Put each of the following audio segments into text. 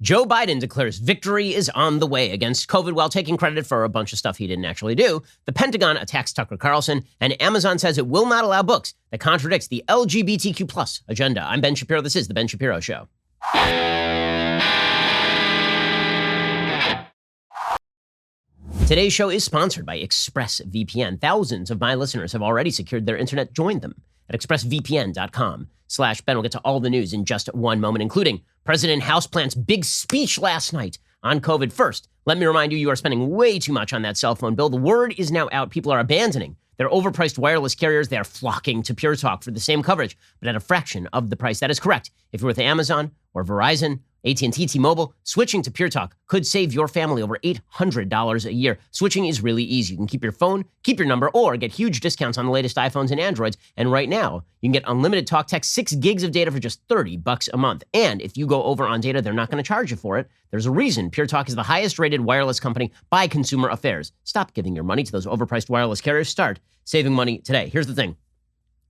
Joe Biden declares victory is on the way against COVID while taking credit for a bunch of stuff he didn't actually do. The Pentagon attacks Tucker Carlson, and Amazon says it will not allow books that contradicts the LGBTQ plus agenda. I'm Ben Shapiro. This is The Ben Shapiro Show. Today's show is sponsored by ExpressVPN. Thousands of my listeners have already secured their internet. Join them at expressvpn.com/Ben. We'll get to all the news in just one moment, including President Houseplant's big speech last night on COVID. First, let me remind you, you are spending way too much on that cell phone bill. The word is now out. People are abandoning their overpriced wireless carriers. They are flocking to Pure Talk for the same coverage, but at a fraction of the price. That is correct. If you're with Amazon or Verizon, AT&T, T-Mobile, switching to Pure Talk could save your family over $800 a year. Switching is really easy. You can keep your phone, keep your number, or get huge discounts on the latest iPhones and Androids. And right now, you can get unlimited talk, text, 6 gigs of data for just $30 a month. And if you go over on data, they're not going to charge you for it. There's a reason Pure Talk is the highest rated wireless company by Consumer Affairs. Stop giving your money to those overpriced wireless carriers. Start saving money today. Here's the thing.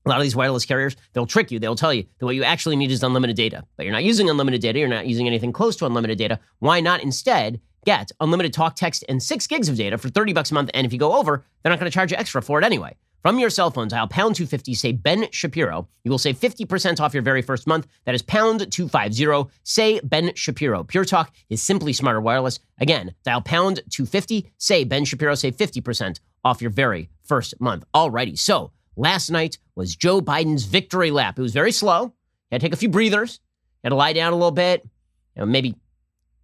A lot of these wireless carriers, they'll trick you. They'll tell you that what you actually need is unlimited data. But you're not using unlimited data. You're not using anything close to unlimited data. Why not instead get unlimited talk, text, and 6 gigs of data for $30 a month? And if you go over, they're not going to charge you extra for it anyway. From your cell phone, dial pound 250, say Ben Shapiro. You will save 50% off your very first month. That is pound 250, say Ben Shapiro. Pure Talk is simply smarter wireless. Again, dial pound 250, say Ben Shapiro, save 50% off your very first month. Alrighty, so last night was Joe Biden's victory lap. It was very slow. He had to take a few breathers. He had to lie down a little bit, maybe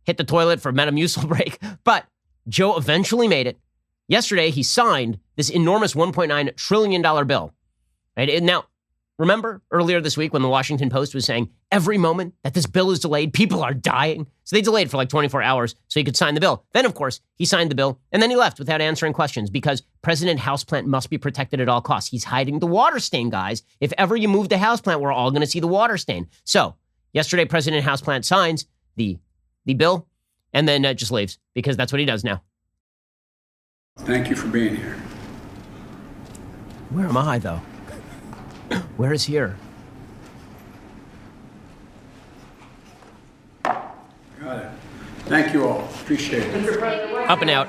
hit the toilet for a Metamucil break. But Joe eventually made it. Yesterday, he signed this enormous $1.9 trillion bill. Right? And now, remember earlier this week when the Washington Post was saying every moment that this bill is delayed, people are dying? So they delayed for like 24 hours so he could sign the bill. Then, of course, he signed the bill, and then he left without answering questions because President Houseplant must be protected at all costs. He's hiding the water stain, guys. If ever you move the Houseplant, we're all going to see the water stain. So yesterday, President Houseplant signs the bill and then just leaves because that's what he does now. Thank you for being here. Where am I, though? Where is here? Got it. Thank you all. Appreciate it. Up and out.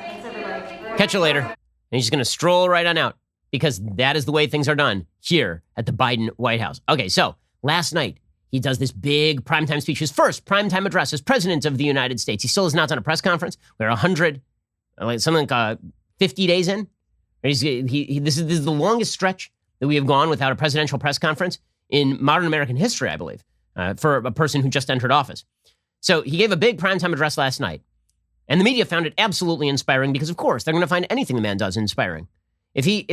Catch you later. And he's just going to stroll right on out because that is the way things are done here at the Biden White House. Okay, so last night, he does this big primetime speech, his first primetime address as president of the United States. He still has not done a press conference. We're 50 days in. This is the longest stretch that we have gone without a presidential press conference in modern American history, I believe, for a person who just entered office. So he gave a big primetime address last night, and the media found it absolutely inspiring because, of course, they're going to find anything the man does inspiring. If he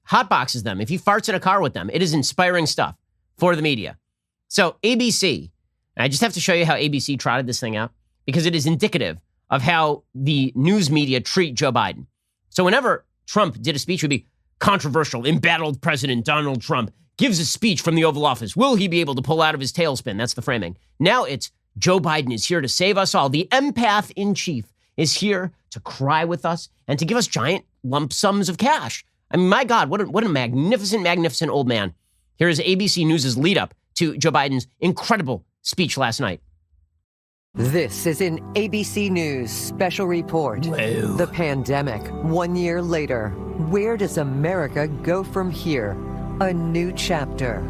hotboxes them, if he farts in a car with them, it is inspiring stuff for the media. So ABC, and I just have to show you how ABC trotted this thing out because it is indicative of how the news media treat Joe Biden. So whenever Trump did a speech, it would be controversial. Embattled President Donald Trump gives a speech from the Oval Office. Will he be able to pull out of his tailspin? That's the framing. Now it's Joe Biden is here to save us all. The empath in chief is here to cry with us and to give us giant lump sums of cash. I mean, my God, what a magnificent, magnificent old man. Here is ABC News' lead up to Joe Biden's incredible speech last night. This is an ABC News special report. Whoa. The pandemic, 1 year later. Where does America go from here? A new chapter.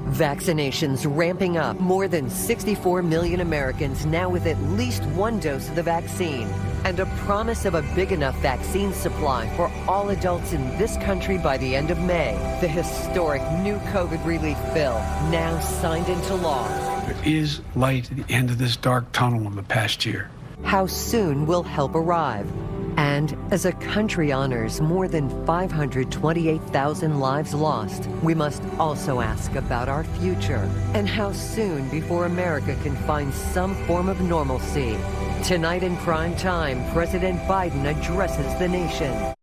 Vaccinations ramping up. More than 64 million Americans now with at least one dose of the vaccine. And a promise of a big enough vaccine supply for all adults in this country by the end of May. The historic new COVID relief bill now signed into law. There is light at the end of this dark tunnel of the past year. How soon will help arrive? And as a country honors more than 528,000 lives lost, we must also ask about our future and how soon before America can find some form of normalcy. Tonight in prime time, President Biden addresses the nation.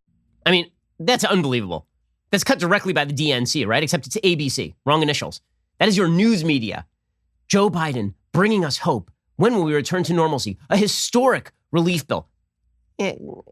I mean, that's unbelievable. That's cut directly by the DNC, right? Except it's ABC, wrong initials. That is your news media. Joe Biden bringing us hope. When will we return to normalcy? A historic relief bill.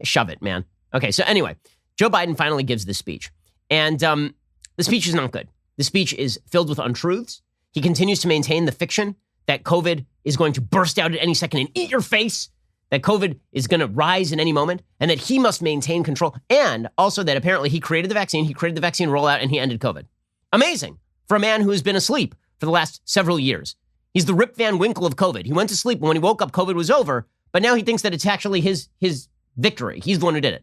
Shove it, man. Okay, so anyway, Joe Biden finally gives this speech. And the speech is not good. The speech is filled with untruths. He continues to maintain the fiction that COVID is going to burst out at any second and eat your face, that COVID is going to rise in any moment, and that he must maintain control, and also that apparently he created the vaccine rollout, and he ended COVID. Amazing for a man who has been asleep for the last several years. He's the Rip Van Winkle of COVID. He went to sleep, and when he woke up, COVID was over, but now he thinks that it's actually his victory. He's the one who did it.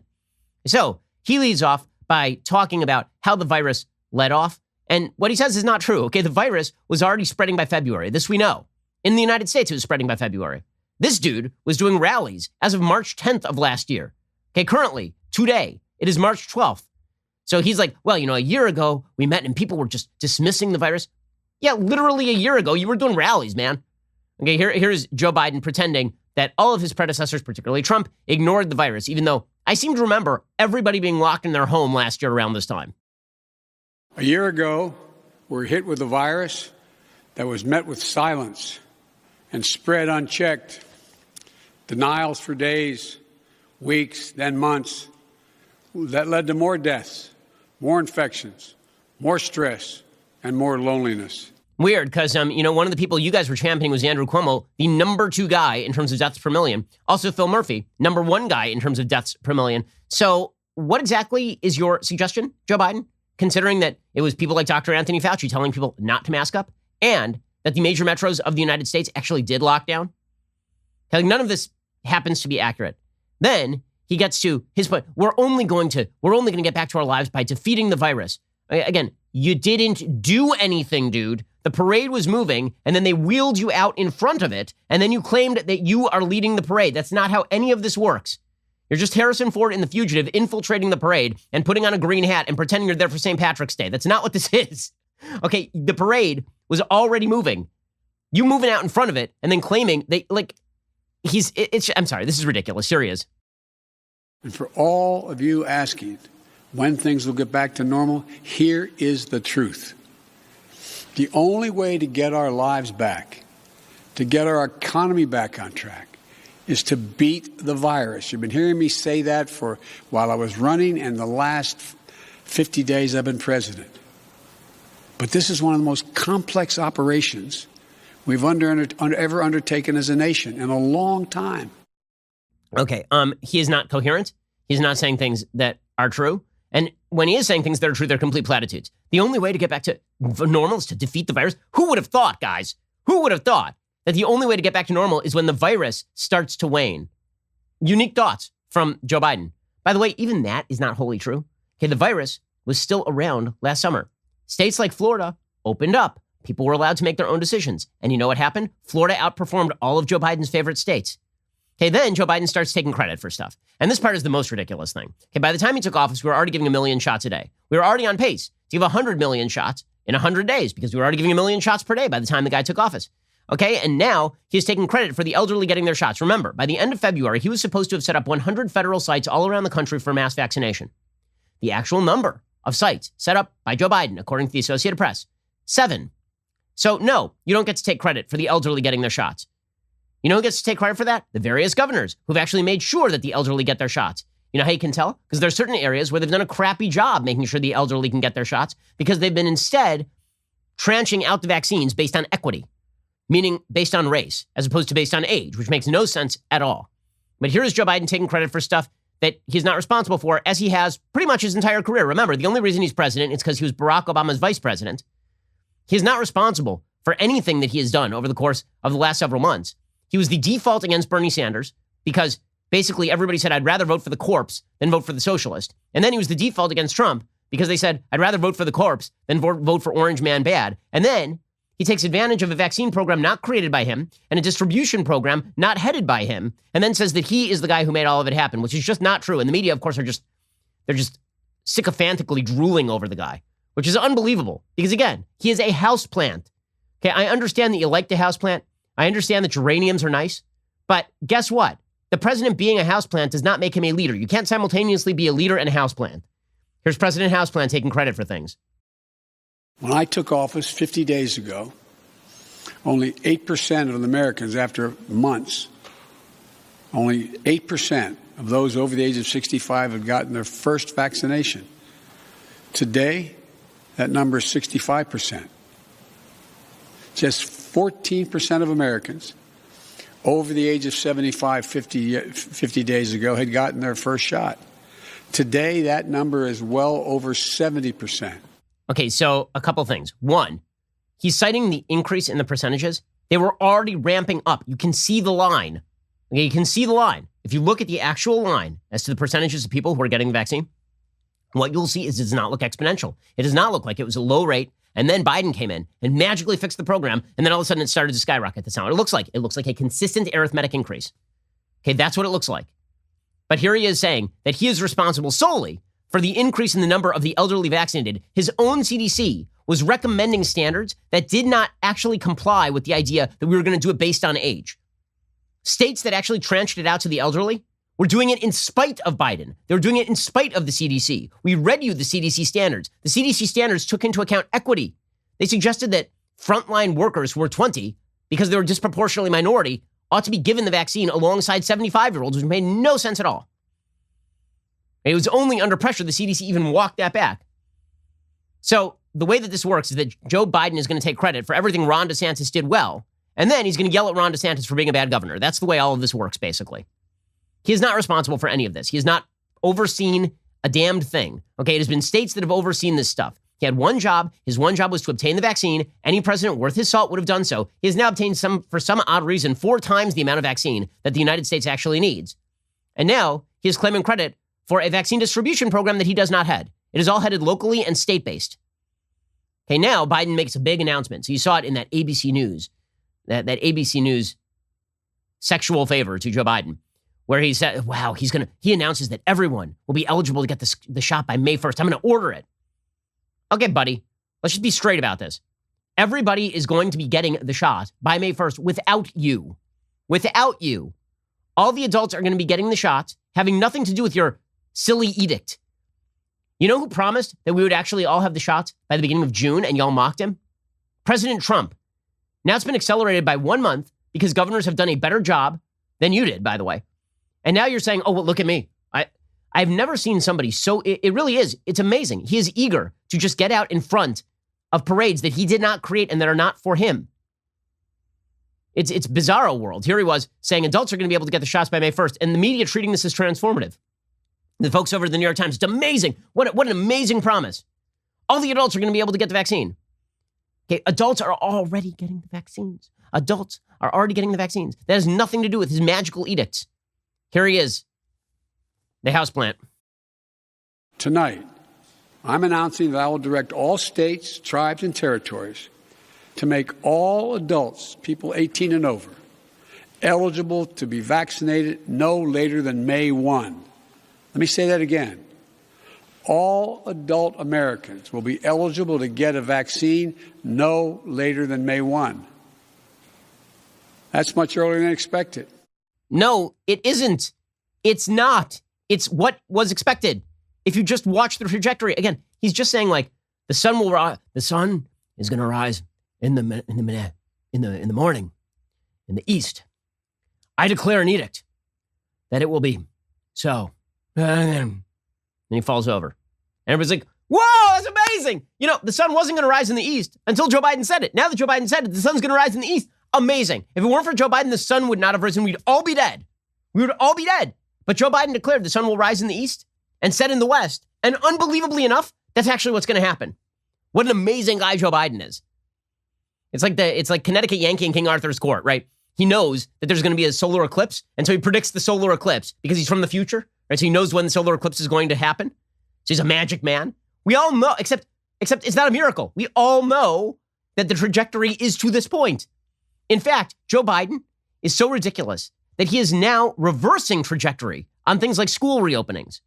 So he leads off by talking about how the virus led off, and what he says is not true. Okay, the virus was already spreading by February. This we know. In the United States, it was spreading by February. This dude was doing rallies as of March 10th of last year. Okay, currently, today, it is March 12th. So he's like, well, a year ago, we met and people were just dismissing the virus. Yeah, literally a year ago, you were doing rallies, man. Okay, here's Joe Biden pretending that all of his predecessors, particularly Trump, ignored the virus, even though I seem to remember everybody being locked in their home last year around this time. A year ago, we were hit with a virus that was met with silence and spread unchecked. Denials for days, weeks, then months. That led to more deaths, more infections, more stress, and more loneliness. Weird, because, one of the people you guys were championing was Andrew Cuomo, the number 2 guy in terms of deaths per million. Also, Phil Murphy, number 1 guy in terms of deaths per million. So what exactly is your suggestion, Joe Biden, considering that it was people like Dr. Anthony Fauci telling people not to mask up, and that the major metros of the United States actually did lock down? Like, none of this happens to be accurate. Then he gets to his point. We're only going to get back to our lives by defeating the virus. Again, you didn't do anything, dude. The parade was moving, and then they wheeled you out in front of it, and then you claimed that you are leading the parade. That's not how any of this works. You're just Harrison Ford in The Fugitive infiltrating the parade and putting on a green hat and pretending you're there for St. Patrick's Day. That's not what this is. Okay, the parade was already moving. You moving out in front of it and then claiming I'm sorry, this is ridiculous. Here he is. And for all of you asking when things will get back to normal, here is the truth. The only way to get our lives back, to get our economy back on track, is to beat the virus. You've been hearing me say that while I was running and the last 50 days I've been president. But this is one of the most complex operations we've ever undertaken as a nation in a long time. Okay, he is not coherent. He's not saying things that are true. And when he is saying things that are true, they're complete platitudes. The only way to get back to normal is to defeat the virus. Who would have thought, guys? Who would have thought that the only way to get back to normal is when the virus starts to wane? Unique thoughts from Joe Biden. By the way, even that is not wholly true. Okay, the virus was still around last summer. States like Florida opened up. People were allowed to make their own decisions. And you know what happened? Florida outperformed all of Joe Biden's favorite states. Okay, then Joe Biden starts taking credit for stuff. And this part is the most ridiculous thing. Okay, by the time he took office, we were already giving 1 million shots a day. We were already on pace to give 100 million shots in 100 days because we were already giving 1 million shots per day by the time the guy took office. Okay, and now he's taking credit for the elderly getting their shots. Remember, by the end of February, he was supposed to have set up 100 federal sites all around the country for mass vaccination. The actual number of sites set up by Joe Biden, according to the Associated Press, 7. So no, you don't get to take credit for the elderly getting their shots. You know who gets to take credit for that? The various governors who've actually made sure that the elderly get their shots. You know how you can tell? Because there are certain areas where they've done a crappy job making sure the elderly can get their shots because they've been instead tranching out the vaccines based on equity, meaning based on race, as opposed to based on age, which makes no sense at all. But here is Joe Biden taking credit for stuff that he's not responsible for, as he has pretty much his entire career. Remember, the only reason he's president is because he was Barack Obama's vice president. He is not responsible for anything that he has done over the course of the last several months. He was the default against Bernie Sanders because basically everybody said, I'd rather vote for the corpse than vote for the socialist. And then he was the default against Trump because they said, I'd rather vote for the corpse than vote for Orange Man Bad. And then he takes advantage of a vaccine program not created by him and a distribution program not headed by him, and then says that he is the guy who made all of it happen, which is just not true. And the media, of course, they're just sycophantically drooling over the guy, which is unbelievable because, again, he is a houseplant. Okay, I understand that you like the houseplant. I understand that geraniums are nice, but guess what? The president being a houseplant does not make him a leader. You can't simultaneously be a leader and a houseplant. Here's President Houseplant taking credit for things. When I took office 50 days ago, only 8% of Americans, after months, only 8% of those over the age of 65 had gotten their first vaccination. Today, that number is 65%. Just 14% of Americans over the age of 75, 50 days ago had gotten their first shot. Today, that number is well over 70%. Okay, so a couple things. One, he's citing the increase in the percentages. They were already ramping up. You can see the line. Okay, you can see the line. If you look at the actual line as to the percentages of people who are getting the vaccine, what you'll see is it does not look exponential. It does not look like it was a low rate, and then Biden came in and magically fixed the program, and then all of a sudden it started to skyrocket. That's not what it looks like. It looks like a consistent arithmetic increase. Okay, that's what it looks like. But here he is saying that he is responsible solely for the increase in the number of the elderly vaccinated. His own CDC was recommending standards that did not actually comply with the idea that we were going to do it based on age. States that actually tranched it out to the elderly were doing it in spite of Biden. They were doing it in spite of the CDC. We read you the CDC standards. The CDC standards took into account equity. They suggested that frontline workers who were 20, because they were disproportionately minority, ought to be given the vaccine alongside 75-year-olds, which made no sense at all. It was only under pressure the CDC even walked that back. So the way that this works is that Joe Biden is going to take credit for everything Ron DeSantis did well, and then he's going to yell at Ron DeSantis for being a bad governor. That's the way all of this works, basically. He is not responsible for any of this. He has not overseen a damned thing. Okay, it has been states that have overseen this stuff. He had one job. His one job was to obtain the vaccine. Any president worth his salt would have done so. He has now obtained, for some odd reason, 4 times the amount of vaccine that the United States actually needs. And now he is claiming credit for a vaccine distribution program that he does not head. It is all headed locally and state-based. Okay, now Biden makes a big announcement. So you saw it in that ABC News, that ABC News sexual favor to Joe Biden, where he said, wow, he announces that everyone will be eligible to get the shot by May 1st. I'm going to order it. Okay, buddy, let's just be straight about this. Everybody is going to be getting the shot by May 1st without you. Without you. All the adults are going to be getting the shot, having nothing to do with your silly edict. You know who promised that we would actually all have the shots by the beginning of June and y'all mocked him? President Trump. Now it's been accelerated by 1 month because governors have done a better job than you did, by the way. And now you're saying, oh, well, look at me. I've never seen somebody so, it really is. It's amazing. He is eager to just get out in front of parades that he did not create and that are not for him. It's bizarro world. Here he was saying adults are going to be able to get the shots by May 1st, and the media treating this as transformative. The folks over at the New York Times, it's amazing. What an amazing promise. All the adults are going to be able to get the vaccine. Okay, adults are already getting the vaccines. Adults are already getting the vaccines. That has nothing to do with his magical edicts. Here he is, the Houseplant. Tonight, I'm announcing that I will direct all states, tribes, and territories to make all adults, people 18 and over, eligible to be vaccinated no later than May 1. Let me say that again. All adult Americans will be eligible to get a vaccine no later than May 1. That's much earlier than expected. No, it isn't. It's not. It's what was expected. If you just watch the trajectory, again, he's just saying like the sun is going to rise in the morning in the east. I declare an edict that it will be so. And he falls over. And everybody's like, whoa, that's amazing. You know, the sun wasn't going to rise in the east until Joe Biden said it. Now that Joe Biden said it, the sun's going to rise in the east. Amazing. If it weren't for Joe Biden, the sun would not have risen. We'd all be dead. We would all be dead. But Joe Biden declared the sun will rise in the east and set in the west. And unbelievably enough, that's actually what's going to happen. What an amazing guy Joe Biden is. It's like Connecticut Yankee in King Arthur's court, right? He knows that there's going to be a solar eclipse, and so he predicts the solar eclipse because he's from the future, right? So he knows when the solar eclipse is going to happen. So he's a magic man. We all know, except it's not a miracle. We all know that the trajectory is to this point. In fact, Joe Biden is so ridiculous that he is now reversing trajectory on things like school reopenings.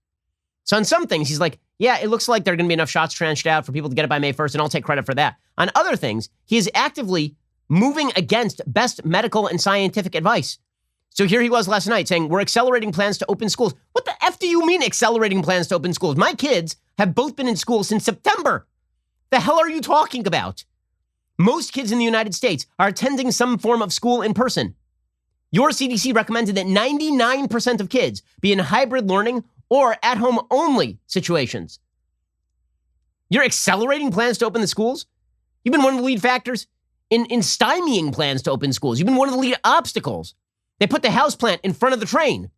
So on some things, he's like, yeah, it looks like there are going to be enough shots tranched out for people to get it by May 1st, and I'll take credit for that. On other things, he is actively moving against best medical and scientific advice. So here he was last night saying, we're accelerating plans to open schools. What the F do you mean accelerating plans to open schools? My kids have both been in school since September. The hell are you talking about? Most kids in the United States are attending some form of school in person. Your CDC recommended that 99% of kids be in hybrid learning or at-home only situations. You're accelerating plans to open the schools? You've been one of the lead factors in stymieing plans to open schools. You've been one of the lead obstacles. They put the Houseplant in front of the train.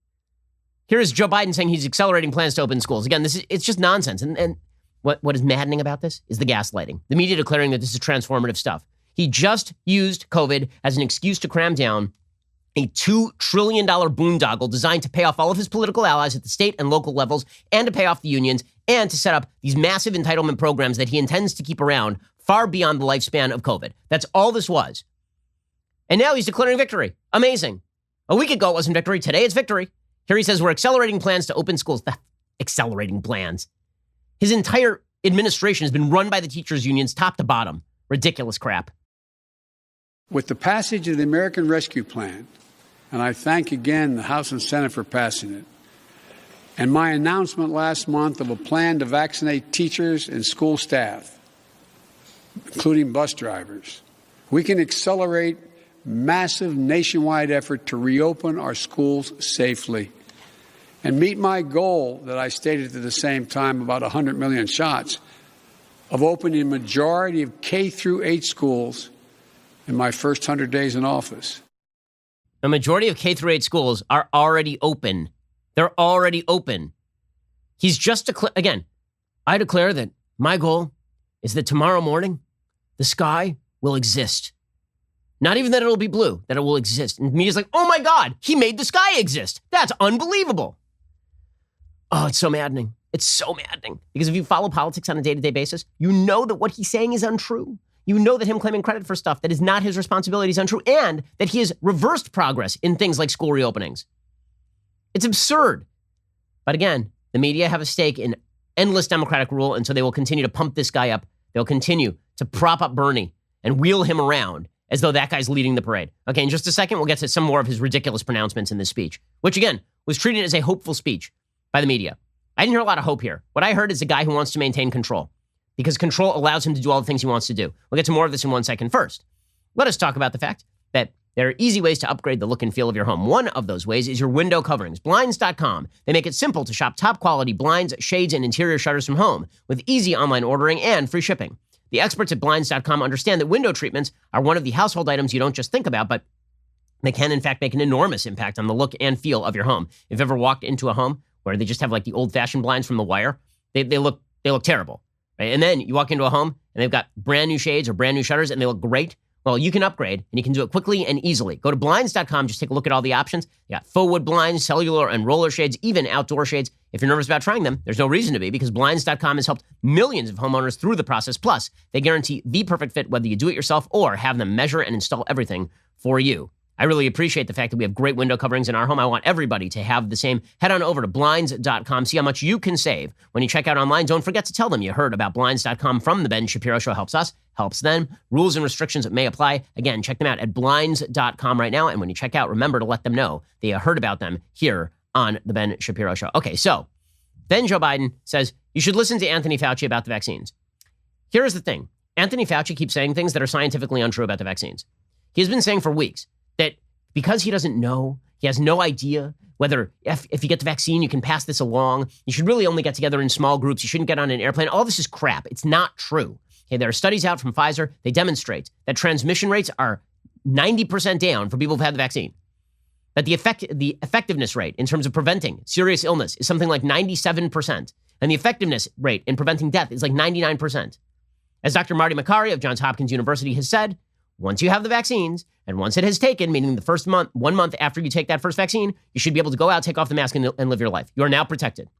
Here is Joe Biden saying he's accelerating plans to open schools. Again, it's just nonsense. And what is maddening about this is the gaslighting. The media declaring that this is transformative stuff. He just used COVID as an excuse to cram down a $2 trillion boondoggle designed to pay off all of his political allies at the state and local levels and to pay off the unions and to set up these massive entitlement programs that he intends to keep around far beyond the lifespan of COVID. That's all this was. And now he's declaring victory. Amazing. A week ago it wasn't victory. Today it's victory. Here he says we're accelerating plans to open schools. Accelerating plans. His entire administration has been run by the teachers' unions top to bottom. Ridiculous crap. With the passage of the American Rescue Plan, and I thank again the House and Senate for passing it, and my announcement last month of a plan to vaccinate teachers and school staff, including bus drivers, we can accelerate massive nationwide effort to reopen our schools safely and meet my goal that I stated at the same time, about 100 million shots, of opening a majority of K through 8 schools in my first 100 days in office. A majority of K through 8 schools are already open. They're already open. He's just again, I declare that my goal is that tomorrow morning, the sky will exist. Not even that it'll be blue, that it will exist. And the media's like, oh my God, he made the sky exist. That's unbelievable. Oh, it's so maddening. It's so maddening. Because if you follow politics on a day-to-day basis, you know that what he's saying is untrue. You know that him claiming credit for stuff that is not his responsibility is untrue, and that he has reversed progress in things like school reopenings. It's absurd. But again, the media have a stake in endless Democratic rule, and so they will continue to pump this guy up. They'll continue to prop up Bernie and wheel him around as though that guy's leading the parade. Okay, in just a second, we'll get to some more of his ridiculous pronouncements in this speech, which again, was treated as a hopeful speech by the media. I didn't hear a lot of hope here. What I heard is a guy who wants to maintain control, because control allows him to do all the things he wants to do. We'll get to more of this in 1 second. First, let us talk about the fact that there are easy ways to upgrade the look and feel of your home. One of those ways is your window coverings. Blinds.com. They make it simple to shop top quality blinds, shades, and interior shutters from home with easy online ordering and free shipping. The experts at Blinds.com understand that window treatments are one of the household items you don't just think about, but they can in fact make an enormous impact on the look and feel of your home. If you've ever walked into a home where they just have like the old-fashioned blinds from The Wire, they look terrible. Right? And then you walk into a home and they've got brand new shades or brand new shutters and they look great. Well, you can upgrade and you can do it quickly and easily. Go to Blinds.com, just take a look at all the options. You got faux wood blinds, cellular and roller shades, even outdoor shades. If you're nervous about trying them, there's no reason to be, because Blinds.com has helped millions of homeowners through the process. Plus, they guarantee the perfect fit whether you do it yourself or have them measure and install everything for you. I really appreciate the fact that we have great window coverings in our home. I want everybody to have the same. Head on over to Blinds.com. See how much you can save when you check out online. Don't forget to tell them you heard about Blinds.com from The Ben Shapiro Show. Helps us, helps them. Rules and restrictions may apply. Again, check them out at Blinds.com right now. And when you check out, remember to let them know that you heard about them here on The Ben Shapiro Show. Okay, so then Joe Biden says you should listen to Anthony Fauci about the vaccines. Here's the thing. Anthony Fauci keeps saying things that are scientifically untrue about the vaccines. He has been saying for weeks that because he doesn't know, he has no idea whether if you get the vaccine, you can pass this along. You should really only get together in small groups. You shouldn't get on an airplane. All this is crap. It's not true. Okay, there are studies out from Pfizer. They demonstrate that transmission rates are 90% down for people who've had the vaccine. That the effectiveness rate in terms of preventing serious illness is something like 97%. And the effectiveness rate in preventing death is like 99%. As Dr. Marty Makary of Johns Hopkins University has said, once you have the vaccines, and once it has taken, meaning the first month, 1 month after you take that first vaccine, you should be able to go out, take off the mask, and live your life. You are now protected.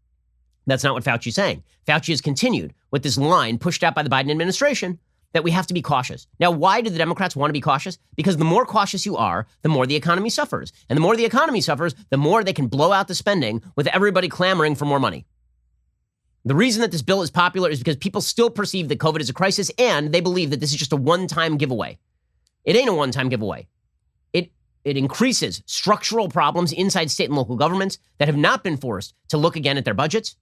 That's not what Fauci's saying. Fauci has continued with this line pushed out by the Biden administration that we have to be cautious. Now, why do the Democrats want to be cautious? Because the more cautious you are, the more the economy suffers. And the more the economy suffers, the more they can blow out the spending with everybody clamoring for more money. The reason that this bill is popular is because people still perceive that COVID is a crisis, and they believe that this is just a one-time giveaway. It ain't a one-time giveaway. It increases structural problems inside state and local governments that have not been forced to look again at their budgets.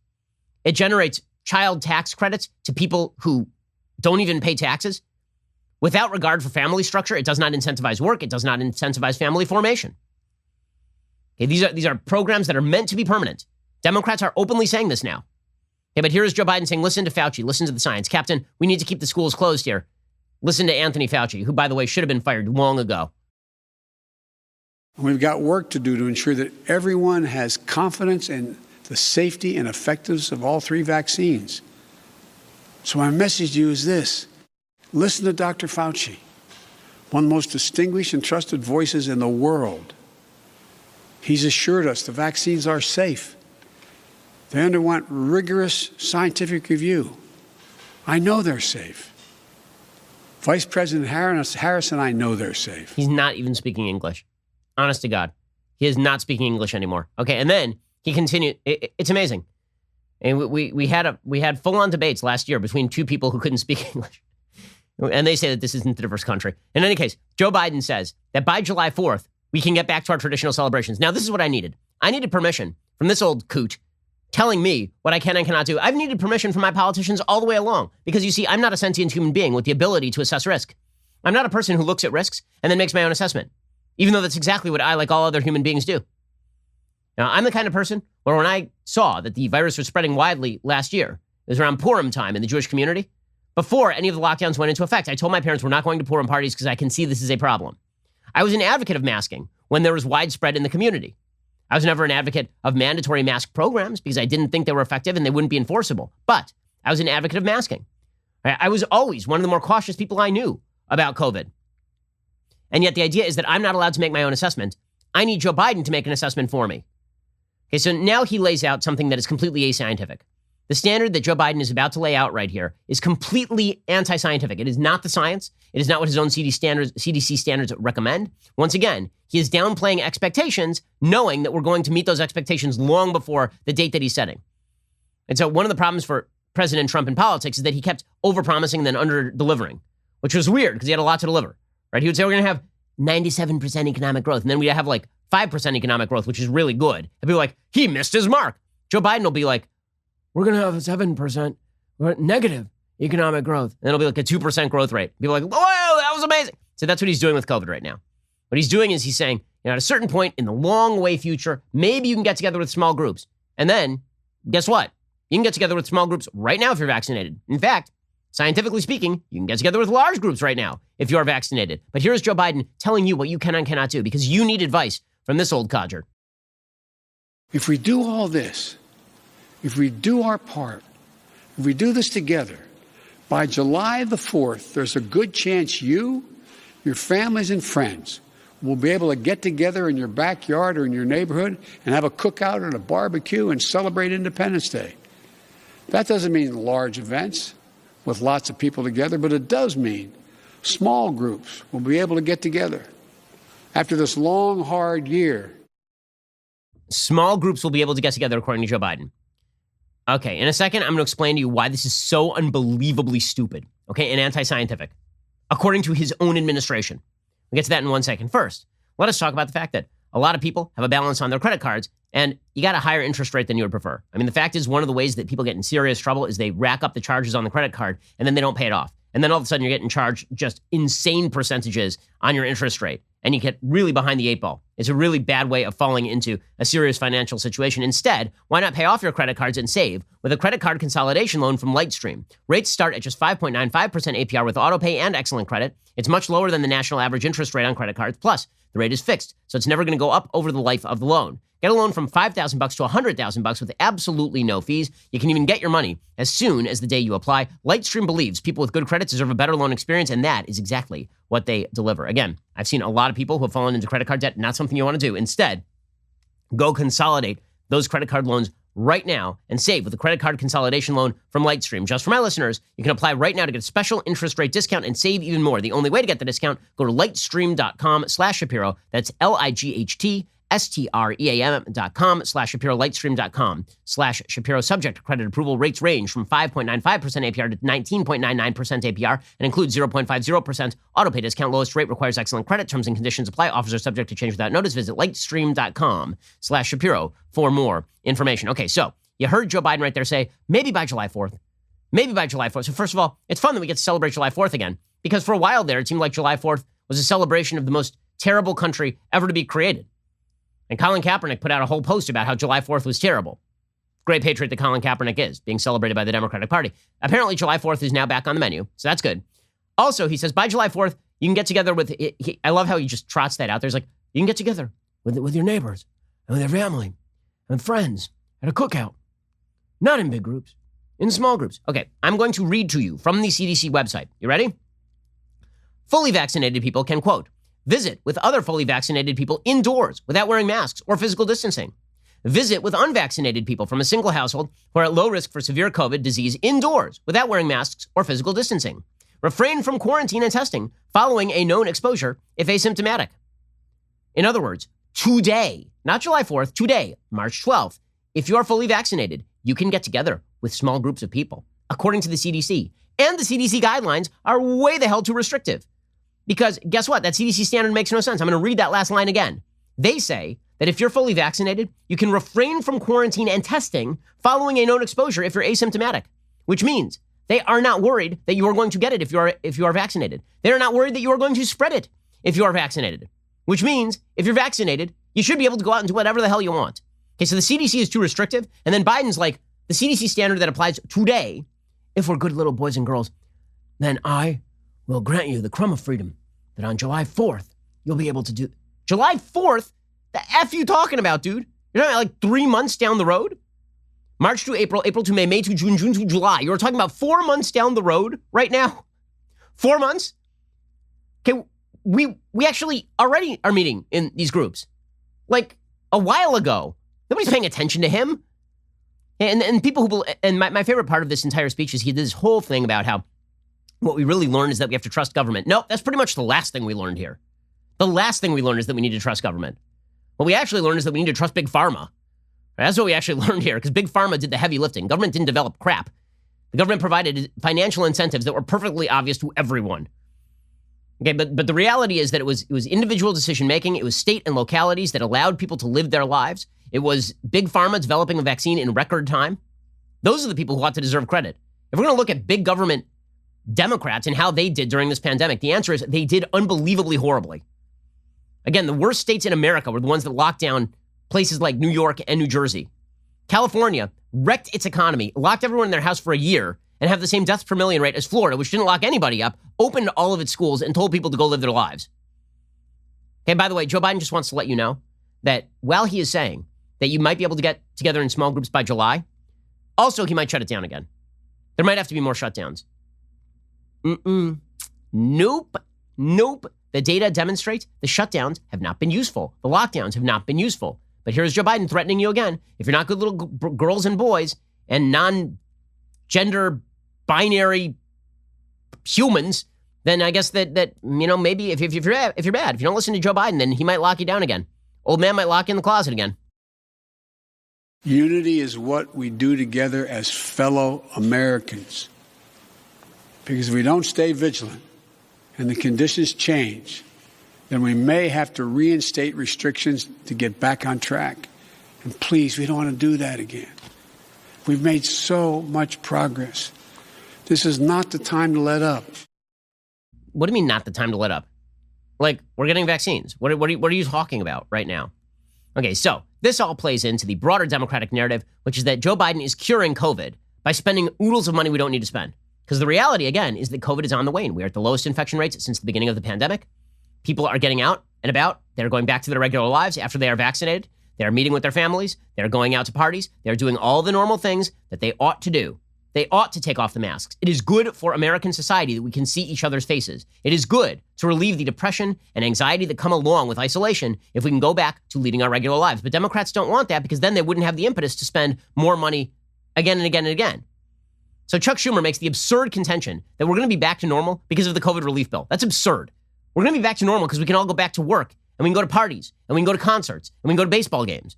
It generates child tax credits to people who don't even pay taxes. Without regard for family structure, it does not incentivize work. It does not incentivize family formation. Okay, these are programs that are meant to be permanent. Democrats are openly saying this now. Okay, but here is Joe Biden saying, listen to Fauci, listen to the science. Captain, we need to keep the schools closed here. Listen to Anthony Fauci, who, by the way, should have been fired long ago. We've got work to do to ensure that everyone has confidence in the safety and effectiveness of all 3 vaccines. So my message to you is this. Listen to Dr. Fauci, one of the most distinguished and trusted voices in the world. He's assured us the vaccines are safe. They underwent rigorous scientific review. I know they're safe. Vice President Harris and I know they're safe. He's not even speaking English. Honest to God. He is not speaking English anymore. Okay, and then he continued. It's amazing. And we had full-on debates last year between 2 people who couldn't speak English. And they say that this isn't a diverse country. In any case, Joe Biden says that by July 4th, we can get back to our traditional celebrations. Now, this is what I needed. I needed permission from this old coot telling me what I can and cannot do. I've needed permission from my politicians all the way along. Because you see, I'm not a sentient human being with the ability to assess risk. I'm not a person who looks at risks and then makes my own assessment. Even though that's exactly what I, like all other human beings, do. Now, I'm the kind of person where when I saw that the virus was spreading widely last year, it was around Purim time in the Jewish community, before any of the lockdowns went into effect, I told my parents we're not going to Purim parties because I can see this is a problem. I was an advocate of masking when there was widespread in the community. I was never an advocate of mandatory mask programs because I didn't think they were effective and they wouldn't be enforceable. But I was an advocate of masking. I was always one of the more cautious people I knew about COVID. And yet the idea is that I'm not allowed to make my own assessment. I need Joe Biden to make an assessment for me. Okay, so now he lays out something that is completely ascientific. The standard that Joe Biden is about to lay out right here is completely anti-scientific. It is not the science. It is not what his own CDC standards recommend. Once again, he is downplaying expectations, knowing that we're going to meet those expectations long before the date that he's setting. And so one of the problems for President Trump in politics is that he kept overpromising and then under-delivering, which was weird because he had a lot to deliver. Right? He would say we're going to have 97% economic growth, and then we'd have like 5% economic growth, which is really good. And people are like, he missed his mark. Joe Biden will be like, we're going to have a 7% negative economic growth. And it'll be like a 2% growth rate. People are like, whoa, that was amazing. So that's what he's doing with COVID right now. What he's doing is he's saying, at a certain point in the long way future, maybe you can get together with small groups. And then, guess what? You can get together with small groups right now if you're vaccinated. In fact, scientifically speaking, you can get together with large groups right now if you are vaccinated. But here's Joe Biden telling you what you can and cannot do because you need advice from this old codger. If we do all this, if we do our part, if we do this together, by July the 4th, there's a good chance you, your families and friends will be able to get together in your backyard or in your neighborhood and have a cookout and a barbecue and celebrate Independence Day. That doesn't mean large events with lots of people together, but it does mean small groups will be able to get together. After this long, hard year. Small groups will be able to get together, according to Joe Biden. Okay, in a second, I'm going to explain to you why this is so unbelievably stupid, okay, and anti-scientific, according to his own administration. We'll get to that in 1 second. First, let us talk about the fact that a lot of people have a balance on their credit cards, and you got a higher interest rate than you would prefer. I mean, the fact is one of the ways that people get in serious trouble is they rack up the charges on the credit card, and then they don't pay it off. And then all of a sudden, you're getting charged just insane percentages on your interest rate, and you get really behind the 8 ball. It's a really bad way of falling into a serious financial situation. Instead, why not pay off your credit cards and save with a credit card consolidation loan from Lightstream? Rates start at just 5.95% APR with autopay and excellent credit. It's much lower than the national average interest rate on credit cards. Plus, the rate is fixed, so it's never going to go up over the life of the loan. Get a loan from $5,000 to $100,000 with absolutely no fees. You can even get your money as soon as the day you apply. Lightstream believes people with good credit deserve a better loan experience, and that is exactly what they deliver. Again, I've seen a lot of people who have fallen into credit card debt. Not something you want to do. Instead, go consolidate those credit card loans right now and save with a credit card consolidation loan from Lightstream. Just for my listeners, you can apply right now to get a special interest rate discount and save even more. The only way to get the discount, go to lightstream.com/Shapiro. That's lightstream.com/Shapiro, lightstream.com/Shapiro. Subject to credit approval. Rates range from 5.95% APR to 19.99% APR and includes 0.50% autopay discount. Lowest rate requires excellent credit. Terms and conditions apply. Offers are subject to change without notice. Visit lightstream.com/Shapiro for more information. Okay, so you heard Joe Biden right there say, maybe by July 4th. Maybe by July 4th. So first of all, it's fun that we get to celebrate July 4th again, because for a while there, it seemed like July 4th was a celebration of the most terrible country ever to be created. And Colin Kaepernick put out a whole post about how July 4th was terrible. Great patriot that Colin Kaepernick is, being celebrated by the Democratic Party. Apparently, July 4th is now back on the menu, so that's good. Also, he says, by July 4th, you can get together with, I love how he just trots that out. There's like, you can get together with your neighbors and with your family and friends at a cookout. Not in big groups, in small groups. Okay, I'm going to read to you from the CDC website. You ready? Fully vaccinated people can, quote, visit with other fully vaccinated people indoors without wearing masks or physical distancing. Visit with unvaccinated people from a single household who are at low risk for severe COVID disease indoors without wearing masks or physical distancing. Refrain from quarantine and testing following a known exposure if asymptomatic. In other words, today, not July 4th, today, March 12th, if you are fully vaccinated, you can get together with small groups of people, according to the CDC. And the CDC guidelines are way the hell too restrictive. Because guess what? That CDC standard makes no sense. I'm going to read that last line again. They say that if you're fully vaccinated, you can refrain from quarantine and testing following a known exposure if you're asymptomatic, which means they are not worried that you are going to get it if you are vaccinated. They are not worried that you are going to spread it if you are vaccinated, which means if you're vaccinated, you should be able to go out and do whatever the hell you want. Okay, so the CDC is too restrictive, and then Biden's like, the CDC standard that applies today, if we're good little boys and girls, then I will grant you the crumb of freedom that on July 4th, you'll be able to do. July 4th? The F you talking about, dude? You're talking about like 3 months down the road? March to April, April to May, May to June, June to July. You're talking about 4 months down the road right now? 4 months? Okay, we actually already are meeting in these groups. Like a while ago. Nobody's paying attention to him. And people who, and my favorite part of this entire speech is he did this whole thing about how what we really learned is that we have to trust government. No, that's pretty much the last thing we learned here. The last thing we learned is that we need to trust government. What we actually learned is that we need to trust Big Pharma. That's what we actually learned here, because Big Pharma did the heavy lifting. Government didn't develop crap. The government provided financial incentives that were perfectly obvious to everyone. Okay, but the reality is that it was individual decision-making. It was state and localities that allowed people to live their lives. It was Big Pharma developing a vaccine in record time. Those are the people who ought to deserve credit. If we're going to look at big government Democrats and how they did during this pandemic, the answer is they did unbelievably horribly. Again, the worst states in America were the ones that locked down places like New York and New Jersey. California wrecked its economy, locked everyone in their house for a year, and have the same deaths per million rate as Florida, which didn't lock anybody up, opened all of its schools, and told people to go live their lives. Okay, by the way, Joe Biden just wants to let you know that while he is saying that you might be able to get together in small groups by July, also he might shut it down again. There might have to be more shutdowns. Nope. The data demonstrates the shutdowns have not been useful. The lockdowns have not been useful. But here's Joe Biden threatening you again. If you're not good little girls and boys and non-gender binary humans, then I guess that maybe if you're bad, if you don't listen to Joe Biden, then he might lock you down again. Old man might lock you in the closet again. Unity is what we do together as fellow Americans. Because if we don't stay vigilant and the conditions change, then we may have to reinstate restrictions to get back on track. And please, we don't want to do that again. We've made so much progress. This is not the time to let up. What do you mean not the time to let up? Like, we're getting vaccines. What are you talking about right now? Okay, so this all plays into the broader Democratic narrative, which is that Joe Biden is curing COVID by spending oodles of money we don't need to spend. Because the reality, again, is that COVID is on the wane. We are at the lowest infection rates since the beginning of the pandemic. People are getting out and about. They're going back to their regular lives after they are vaccinated. They're meeting with their families. They're going out to parties. They're doing all the normal things that they ought to do. They ought to take off the masks. It is good for American society that we can see each other's faces. It is good to relieve the depression and anxiety that come along with isolation if we can go back to leading our regular lives. But Democrats don't want that because then they wouldn't have the impetus to spend more money again and again and again. So Chuck Schumer makes the absurd contention that we're going to be back to normal because of the COVID relief bill. That's absurd. We're going to be back to normal because we can all go back to work and we can go to parties and we can go to concerts and we can go to baseball games.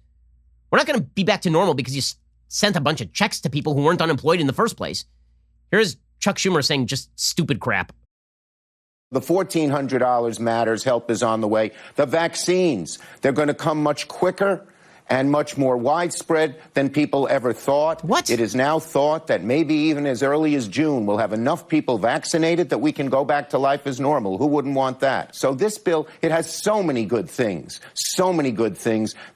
We're not going to be back to normal because you sent a bunch of checks to people who weren't unemployed in the first place. Here's Chuck Schumer saying just stupid crap. The $1,400 matters. Help is on the way. The vaccines, they're going to come much quicker and much more widespread than people ever thought. What? It is now thought that maybe even as early as June, we'll have enough people vaccinated that we can go back to life as normal. Who wouldn't want that? So this bill, it has so many good things,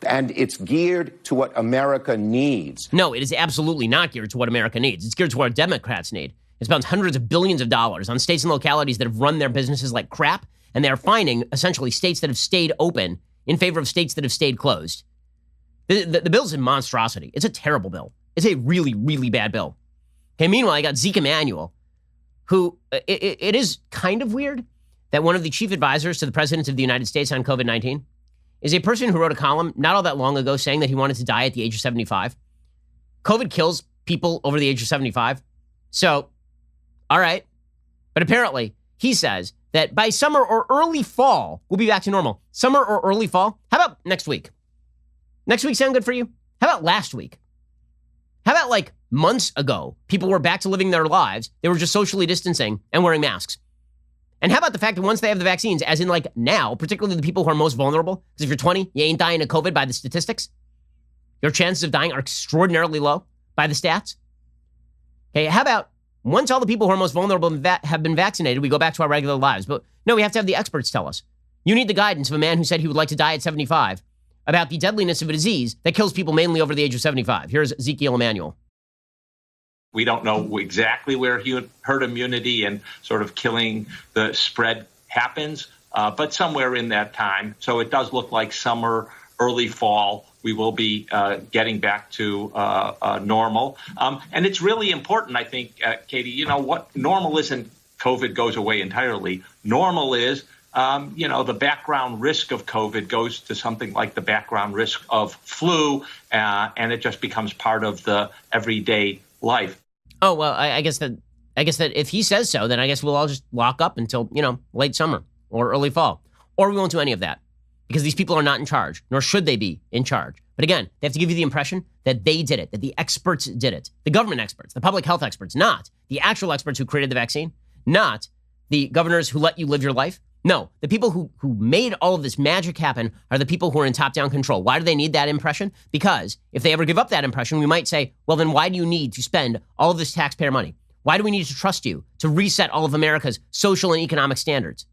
and it's geared to what America needs. No, it is absolutely not geared to what America needs. It's geared to what Democrats need. It spends hundreds of billions of dollars on states and localities that have run their businesses like crap, and they're fining essentially states that have stayed open in favor of states that have stayed closed. The bill's a monstrosity. It's a terrible bill. It's a really, really bad bill. Okay, meanwhile, I got Zeke Emanuel, who, it is kind of weird that one of the chief advisors to the President of the United States on COVID-19 is a person who wrote a column not all that long ago saying that he wanted to die at the age of 75. COVID kills people over the age of 75. So, all right. But apparently, he says that by summer or early fall, we'll be back to normal. Summer or early fall? How about next week? Next week sound good for you? How about last week? How about like months ago, people were back to living their lives. They were just socially distancing and wearing masks. And how about the fact that once they have the vaccines, as in like now, particularly the people who are most vulnerable, because if you're 20, you ain't dying of COVID by the statistics. Your chances of dying are extraordinarily low by the stats. Okay, how about once all the people who are most vulnerable have been vaccinated, we go back to our regular lives. But no, we have to have the experts tell us. You need the guidance of a man who said he would like to die at 75 about the deadliness of a disease that kills people mainly over the age of 75. Here's Ezekiel Emanuel. We don't know exactly where herd immunity and sort of killing the spread happens, but somewhere in that time. So it does look like summer, early fall, we will be getting back to normal. And it's really important, I think, Katie, you know, what normal isn't COVID goes away entirely. Normal is, the background risk of COVID goes to something like the background risk of flu, and it just becomes part of the everyday life. Oh, well, I guess that if he says so, then I guess we'll all just lock up until, late summer or early fall. Or we won't do any of that because these people are not in charge, nor should they be in charge. But again, they have to give you the impression that they did it, that the experts did it. The government experts, the public health experts, not the actual experts who created the vaccine, not the governors who let you live your life. No, the people who made all of this magic happen are the people who are in top-down control. Why do they need that impression? Because if they ever give up that impression, we might say, well, then why do you need to spend all of this taxpayer money? Why do we need to trust you to reset all of America's social and economic standards?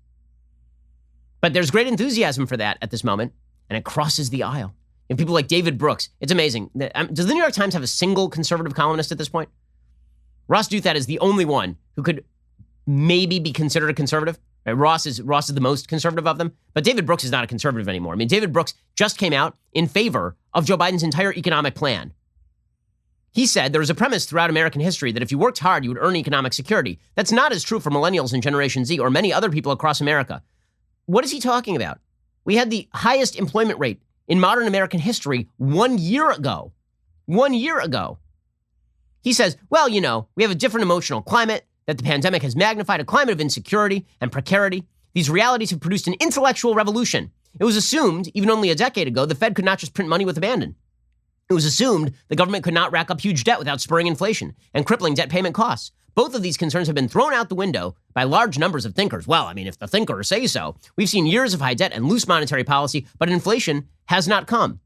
But there's great enthusiasm for that at this moment, and it crosses the aisle. And people like David Brooks, it's amazing. Does the New York Times have a single conservative columnist at this point? Ross Douthat is the only one who could maybe be considered a conservative. Right? Ross is the most conservative of them, but David Brooks is not a conservative anymore. I mean, David Brooks just came out in favor of Joe Biden's entire economic plan. He said there was a premise throughout American history that if you worked hard, you would earn economic security. That's not as true for millennials and Generation Z or many other people across America. What is he talking about? We had the highest employment rate in modern American history 1 year ago. 1 year ago. He says, well, we have a different emotional climate, that the pandemic has magnified a climate of insecurity and precarity. These realities have produced an intellectual revolution. It was assumed, even only a decade ago, the Fed could not just print money with abandon. It was assumed the government could not rack up huge debt without spurring inflation and crippling debt payment costs. Both of these concerns have been thrown out the window by large numbers of thinkers. Well, I mean, if the thinkers say so. We've seen years of high debt and loose monetary policy, but inflation has not come.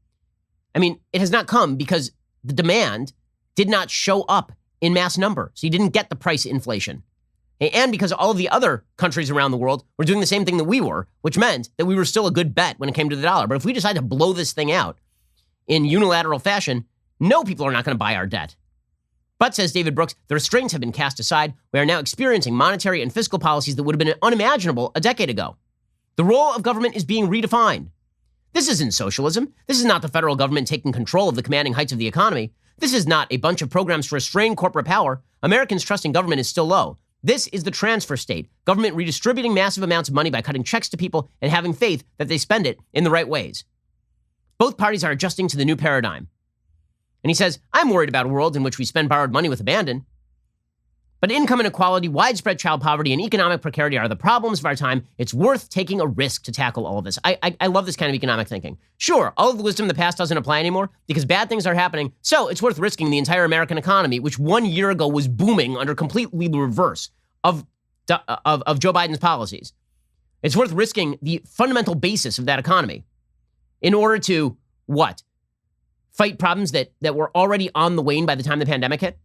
I mean, it has not come because the demand did not show up in mass number. So you didn't get the price inflation. And because all of the other countries around the world were doing the same thing that we were, which meant that we were still a good bet when it came to the dollar. But if we decide to blow this thing out in unilateral fashion, no, people are not going to buy our debt. But, says David Brooks, the restraints have been cast aside. We are now experiencing monetary and fiscal policies that would have been unimaginable a decade ago. The role of government is being redefined. This isn't socialism. This is not the federal government taking control of the commanding heights of the economy. This is not a bunch of programs to restrain corporate power. Americans' trust in government is still low. This is the transfer state, government redistributing massive amounts of money by cutting checks to people and having faith that they spend it in the right ways. Both parties are adjusting to the new paradigm. And he says, I'm worried about a world in which we spend borrowed money with abandon. But income inequality, widespread child poverty, and economic precarity are the problems of our time. It's worth taking a risk to tackle all of this. I love this kind of economic thinking. Sure, all of the wisdom of the past doesn't apply anymore because bad things are happening. So it's worth risking the entire American economy, which 1 year ago was booming under completely the reverse of Joe Biden's policies. It's worth risking the fundamental basis of that economy in order to, what? Fight problems that were already on the wane by the time the pandemic hit?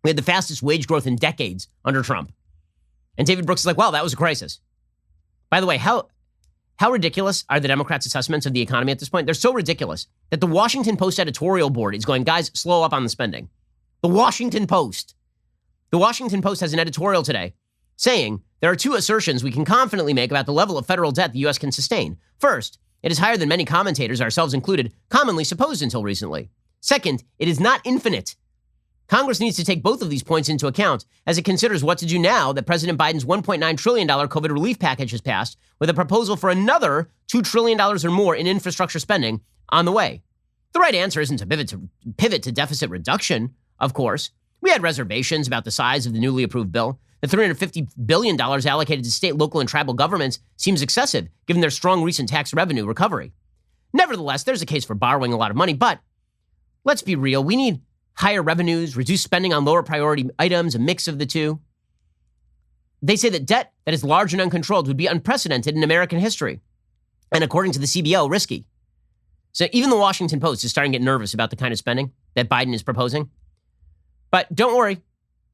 We had the fastest wage growth in decades under Trump. And David Brooks is like, well, that was a crisis. By the way, how ridiculous are the Democrats' assessments of the economy at this point? They're so ridiculous that the Washington Post editorial board is going, guys, slow up on the spending. The Washington Post. The Washington Post has an editorial today saying there are two assertions we can confidently make about the level of federal debt the U.S. can sustain. First, it is higher than many commentators, ourselves included, commonly supposed until recently. Second, it is not infinite. Congress needs to take both of these points into account as it considers what to do now that President Biden's $1.9 trillion COVID relief package has passed, with a proposal for another $2 trillion or more in infrastructure spending on the way. The right answer isn't to pivot to deficit reduction, of course. We had reservations about the size of the newly approved bill. The $350 billion allocated to state, local, and tribal governments seems excessive, given their strong recent tax revenue recovery. Nevertheless, there's a case for borrowing a lot of money, but let's be real. We need higher revenues, reduced spending on lower priority items, a mix of the two. They say that debt that is large and uncontrolled would be unprecedented in American history, and according to the CBO, risky. So even the Washington Post is starting to get nervous about the kind of spending that Biden is proposing. But don't worry,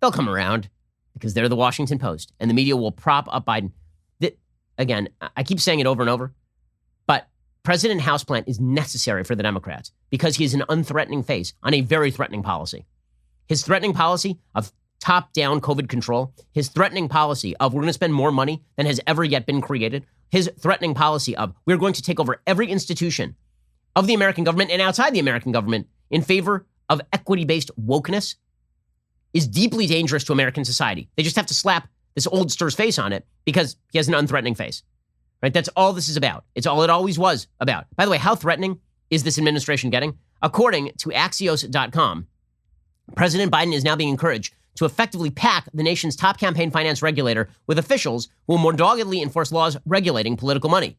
they'll come around because they're the Washington Post, and the media will prop up Biden. Again, I keep saying it over and over, but President Houseplant is necessary for the Democrats because he is an unthreatening face on a very threatening policy. His threatening policy of top-down COVID control, his threatening policy of we're going to spend more money than has ever yet been created, his threatening policy of we're going to take over every institution of the American government and outside the American government in favor of equity-based wokeness is deeply dangerous to American society. They just have to slap this oldster's face on it because he has an unthreatening face. Right? That's all this is about. It's all it always was about. By the way, how threatening is this administration getting? According to Axios.com, President Biden is now being encouraged to effectively pack the nation's top campaign finance regulator with officials who will more doggedly enforce laws regulating political money.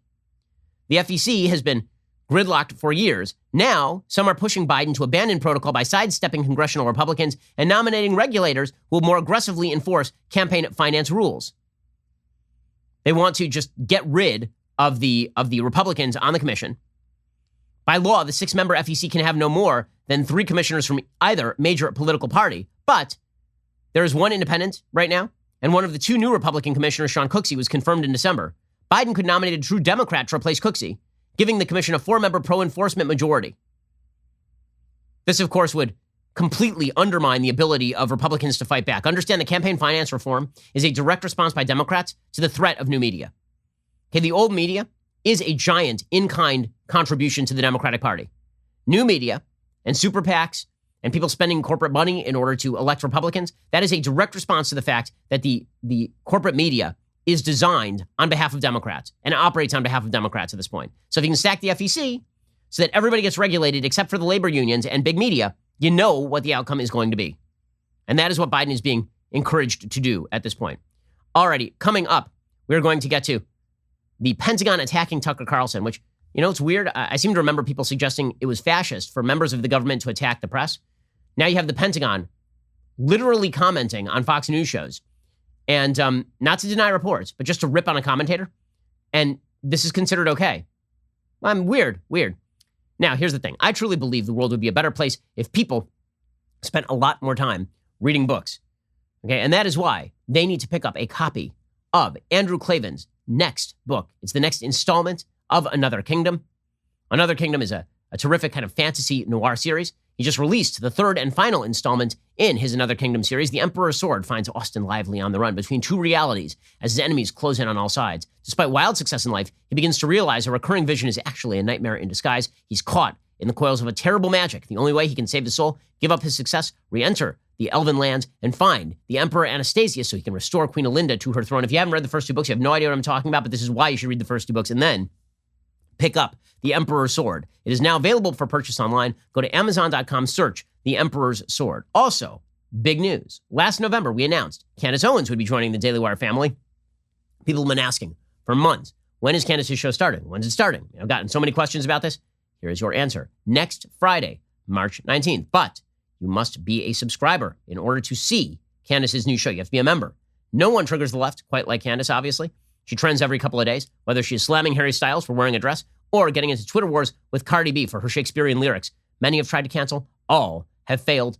The FEC has been gridlocked for years. Now, some are pushing Biden to abandon protocol by sidestepping congressional Republicans and nominating regulators who will more aggressively enforce campaign finance rules. They want to just get rid of the Republicans on the commission. By law, the 6-member FEC can have no more than 3 commissioners from either major political party. But there is one independent right now, and one of the 2 new Republican commissioners, Sean Cooksey, was confirmed in December. Biden could nominate a true Democrat to replace Cooksey, giving the commission a 4-member pro-enforcement majority. This, of course, would completely undermine the ability of Republicans to fight back. Understand that campaign finance reform is a direct response by Democrats to the threat of new media. Okay, the old media is a giant in-kind contribution to the Democratic Party. New media and super PACs and people spending corporate money in order to elect Republicans, that is a direct response to the fact that the corporate media is designed on behalf of Democrats and operates on behalf of Democrats at this point. So if you can stack the FEC so that everybody gets regulated except for the labor unions and big media, you know what the outcome is going to be. And that is what Biden is being encouraged to do at this point. Alrighty, coming up, we're going to get to the Pentagon attacking Tucker Carlson, which, you know, it's weird. I seem to remember people suggesting it was fascist for members of the government to attack the press. Now you have the Pentagon literally commenting on Fox News shows. And not to deny reports, but just to rip on a commentator. And this is considered okay. Weird. Now, here's the thing. I truly believe the world would be a better place if people spent a lot more time reading books. Okay, and that is why they need to pick up a copy of Andrew Klavan's next book. It's the next installment of Another Kingdom. Another Kingdom is a terrific kind of fantasy noir series. He just released the 3rd and final installment in his Another Kingdom series. The Emperor's Sword finds Austin Lively on the run between 2 realities as his enemies close in on all sides. Despite wild success in life, he begins to realize a recurring vision is actually a nightmare in disguise. He's caught in the coils of a terrible magic. The only way he can save his soul, give up his success, re-enter the Elven lands, and find the Emperor Anastasius so he can restore Queen Olinda to her throne. If you haven't read the first 2 books, you have no idea what I'm talking about, but this is why you should read the first 2 books and then pick up The Emperor's Sword. It is now available for purchase online. Go to Amazon.com, search The Emperor's Sword. Also, big news. Last November, we announced Candace Owens would be joining the Daily Wire family. People have been asking for months, when is Candace's show starting? When's it starting? I've gotten so many questions about this. Here is your answer. Next Friday, March 19th. But you must be a subscriber in order to see Candace's new show. You have to be a member. No one triggers the left quite like Candace, obviously. She trends every couple of days, whether she is slamming Harry Styles for wearing a dress or getting into Twitter wars with Cardi B for her Shakespearean lyrics. Many have tried to cancel. All have failed.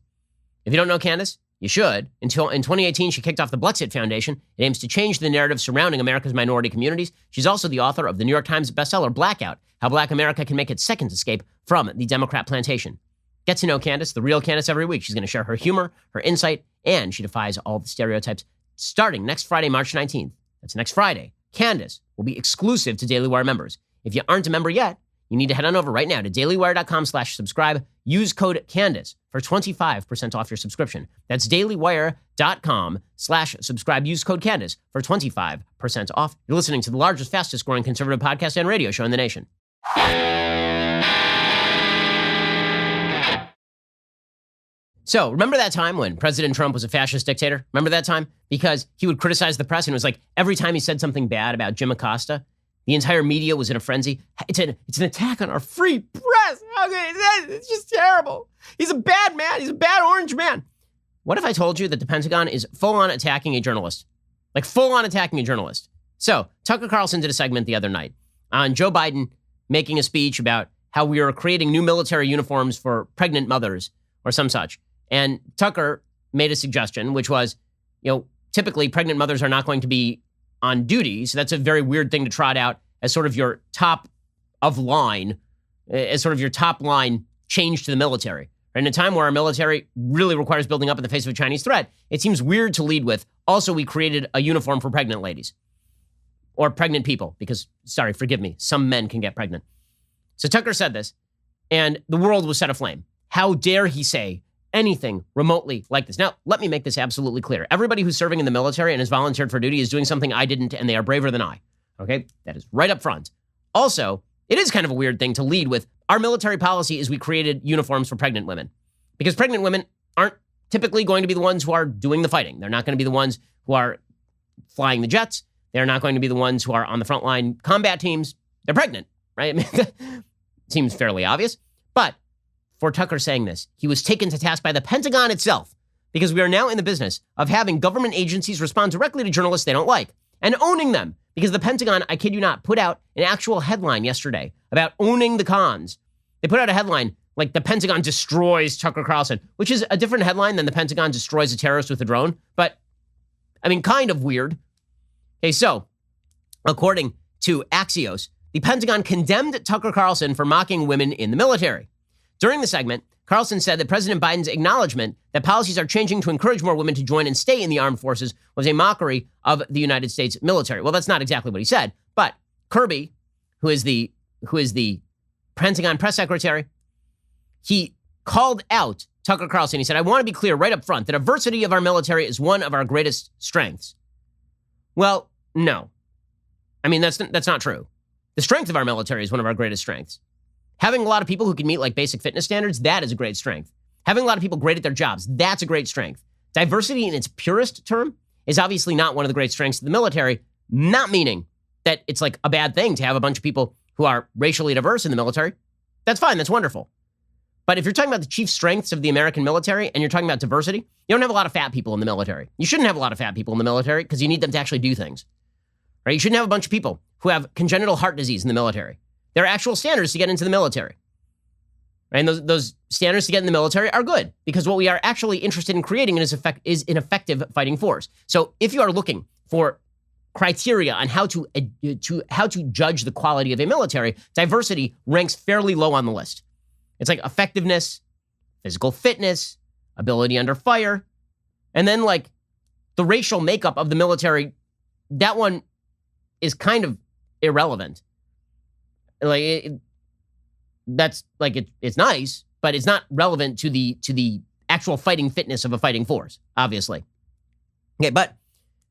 If you don't know Candace, you should. Until in 2018, she kicked off the Blexit Foundation. It aims to change the narrative surrounding America's minority communities. She's also the author of the New York Times bestseller Blackout, How Black America Can Make Its Second Escape from the Democrat Plantation. Get to know Candace, the real Candace, every week. She's going to share her humor, her insight, And she defies all the stereotypes. Starting next Friday, March 19th, that's next Friday, Candace will be exclusive to Daily Wire members. If you aren't a member yet, you need to head on over right now to dailywire.com/subscribe. Use code Candace for 25% off your subscription. That's dailywire.com/subscribe. Use code Candace for 25% off. You're listening to the largest, fastest growing conservative podcast and radio show in the nation. So remember that time when President Trump was a fascist dictator? Remember that time? Because he would criticize the press, and it was like every time he said something bad about Jim Acosta, the entire media was in a frenzy. It's an attack on our free press. Okay, it's just terrible. He's a bad man. He's a bad orange man. What if I told you that the Pentagon is full-on attacking a journalist? Like full-on attacking a journalist. So Tucker Carlson did a segment the other night on Joe Biden making a speech about how we are creating new military uniforms for pregnant mothers or some such. And Tucker made a suggestion, which was, typically pregnant mothers are not going to be on duty. So that's a very weird thing to trot out as sort of your top line change to the military. In a time where our military really requires building up in the face of a Chinese threat, it seems weird to lead with, also, we created a uniform for pregnant ladies or pregnant people because, forgive me, some men can get pregnant. So Tucker said this, and the world was set aflame. How dare he say anything remotely like this? Now, let me make this absolutely clear. Everybody who's serving in the military and has volunteered for duty is doing something I didn't, and they are braver than I. Okay? That is right up front. Also, it is kind of a weird thing to lead with, our military policy is we created uniforms for pregnant women. Because pregnant women aren't typically going to be the ones who are doing the fighting. They're not going to be the ones who are flying the jets. They're not going to be the ones who are on the frontline combat teams. They're pregnant, right? I mean, seems fairly obvious. But for Tucker saying this, he was taken to task by the Pentagon itself, because we are now in the business of having government agencies respond directly to journalists they don't like and owning them. Because the Pentagon, I kid you not, put out an actual headline yesterday about owning the cons. They put out a headline like the Pentagon destroys Tucker Carlson, which is a different headline than the Pentagon destroys a terrorist with a drone. But, I mean, kind of weird. Okay, so, according to Axios, the Pentagon condemned Tucker Carlson for mocking women in the military. During the segment, Carlson said that President Biden's acknowledgement that policies are changing to encourage more women to join and stay in the armed forces was a mockery of the United States military. Well, that's not exactly what he said, but Kirby, who is the Pentagon press secretary, he called out Tucker Carlson. He said, I want to be clear right up front that diversity of our military is one of our greatest strengths. Well, no. I mean, that's not true. The strength of our military is one of our greatest strengths. Having a lot of people who can meet like basic fitness standards, that is a great strength. Having a lot of people great at their jobs, that's a great strength. Diversity in its purest term is obviously not one of the great strengths of the military, not meaning that it's like a bad thing to have a bunch of people who are racially diverse in the military. That's fine, that's wonderful. But if you're talking about the chief strengths of the American military and you're talking about diversity, you don't have a lot of fat people in the military. You shouldn't have a lot of fat people in the military because you need them to actually do things. Right? You shouldn't have a bunch of people who have congenital heart disease in the military. There are actual standards to get into the military. Right? And those standards to get in the military are good because what we are actually interested in creating is an effective fighting force. So if you are looking for criteria on how to judge the quality of a military, diversity ranks fairly low on the list. It's like effectiveness, physical fitness, ability under fire, and then like the racial makeup of the military, that one is kind of irrelevant. Like that's like it's nice, but it's not relevant to the actual fighting fitness of a fighting force, obviously. Okay, but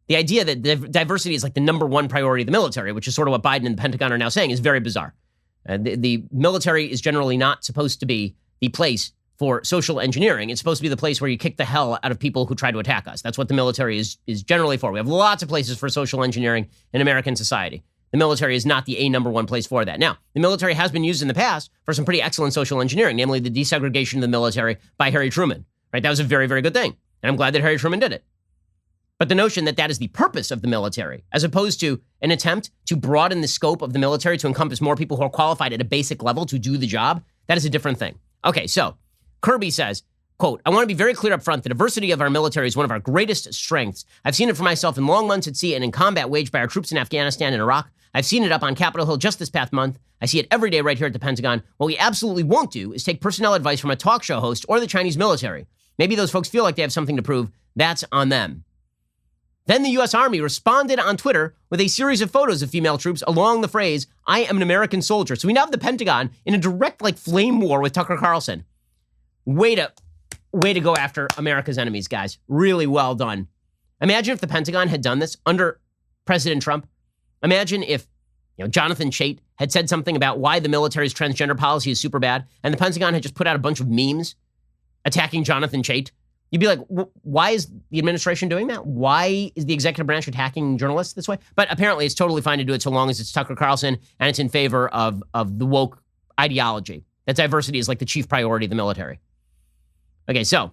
the idea that diversity is like the number one priority of the military, which is sort of what Biden and the Pentagon are now saying, is very bizarre. The military is generally not supposed to be the place for social engineering. It's supposed to be the place where you kick the hell out of people who try to attack us. That's what the military is generally for. We have lots of places for social engineering in American society. The military is not the number one place for that. Now, the military has been used in the past for some pretty excellent social engineering, namely the desegregation of the military by Harry Truman. Right? That was a very, very good thing. And I'm glad that Harry Truman did it. But the notion that that is the purpose of the military, as opposed to an attempt to broaden the scope of the military to encompass more people who are qualified at a basic level to do the job, that is a different thing. Okay, so Kirby says, quote, I want to be very clear up front, the diversity of our military is one of our greatest strengths. I've seen it for myself in long months at sea and in combat waged by our troops in Afghanistan and Iraq. I've seen it up on Capitol Hill just this past month. I see it every day right here at the Pentagon. What we absolutely won't do is take personnel advice from a talk show host or the Chinese military. Maybe those folks feel like they have something to prove. That's on them. Then the U.S. Army responded on Twitter with a series of photos of female troops along the phrase, "I am an American soldier." So we now have the Pentagon in a direct flame war with Tucker Carlson. Way to go after America's enemies, guys. Really well done. Imagine if the Pentagon had done this under President Trump. Imagine if Jonathan Chait had said something about why the military's transgender policy is super bad, and the Pentagon had just put out a bunch of memes attacking Jonathan Chait. You'd be like, why is the administration doing that? Why is the executive branch attacking journalists this way? But apparently it's totally fine to do it so long as it's Tucker Carlson and it's in favor of the woke ideology. That diversity is the chief priority of the military. Okay, so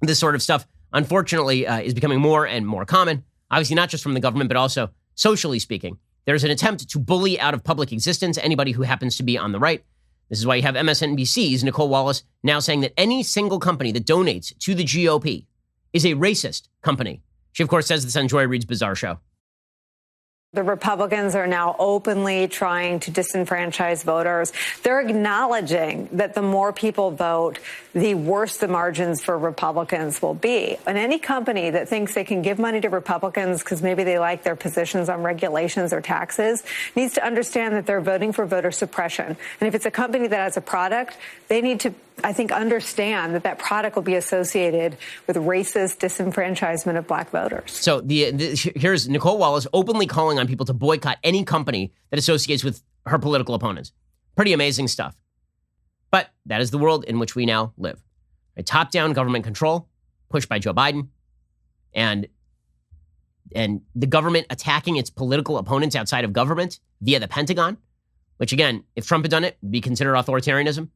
this sort of stuff, unfortunately, is becoming more and more common. Obviously, not just from the government, but also socially speaking. There's an attempt to bully out of public existence anybody who happens to be on the right. This is why you have MSNBC's Nicole Wallace now saying that any single company that donates to the GOP is a racist company. She, of course, says this on Joy Reid's Bizarre Show. The Republicans are now openly trying to disenfranchise voters. They're acknowledging that the more people vote, the worse the margins for Republicans will be. And any company that thinks they can give money to Republicans because maybe they like their positions on regulations or taxes needs to understand that they're voting for voter suppression. And if it's a company that has a product, they need to, I think, understand that that product will be associated with racist disenfranchisement of black voters. So here's Nicole Wallace openly calling on people to boycott any company that associates with her political opponents. Pretty amazing stuff. But that is the world in which we now live. A top-down government control pushed by Joe Biden and the government attacking its political opponents outside of government via the Pentagon, which, again, if Trump had done it, would be considered authoritarianism.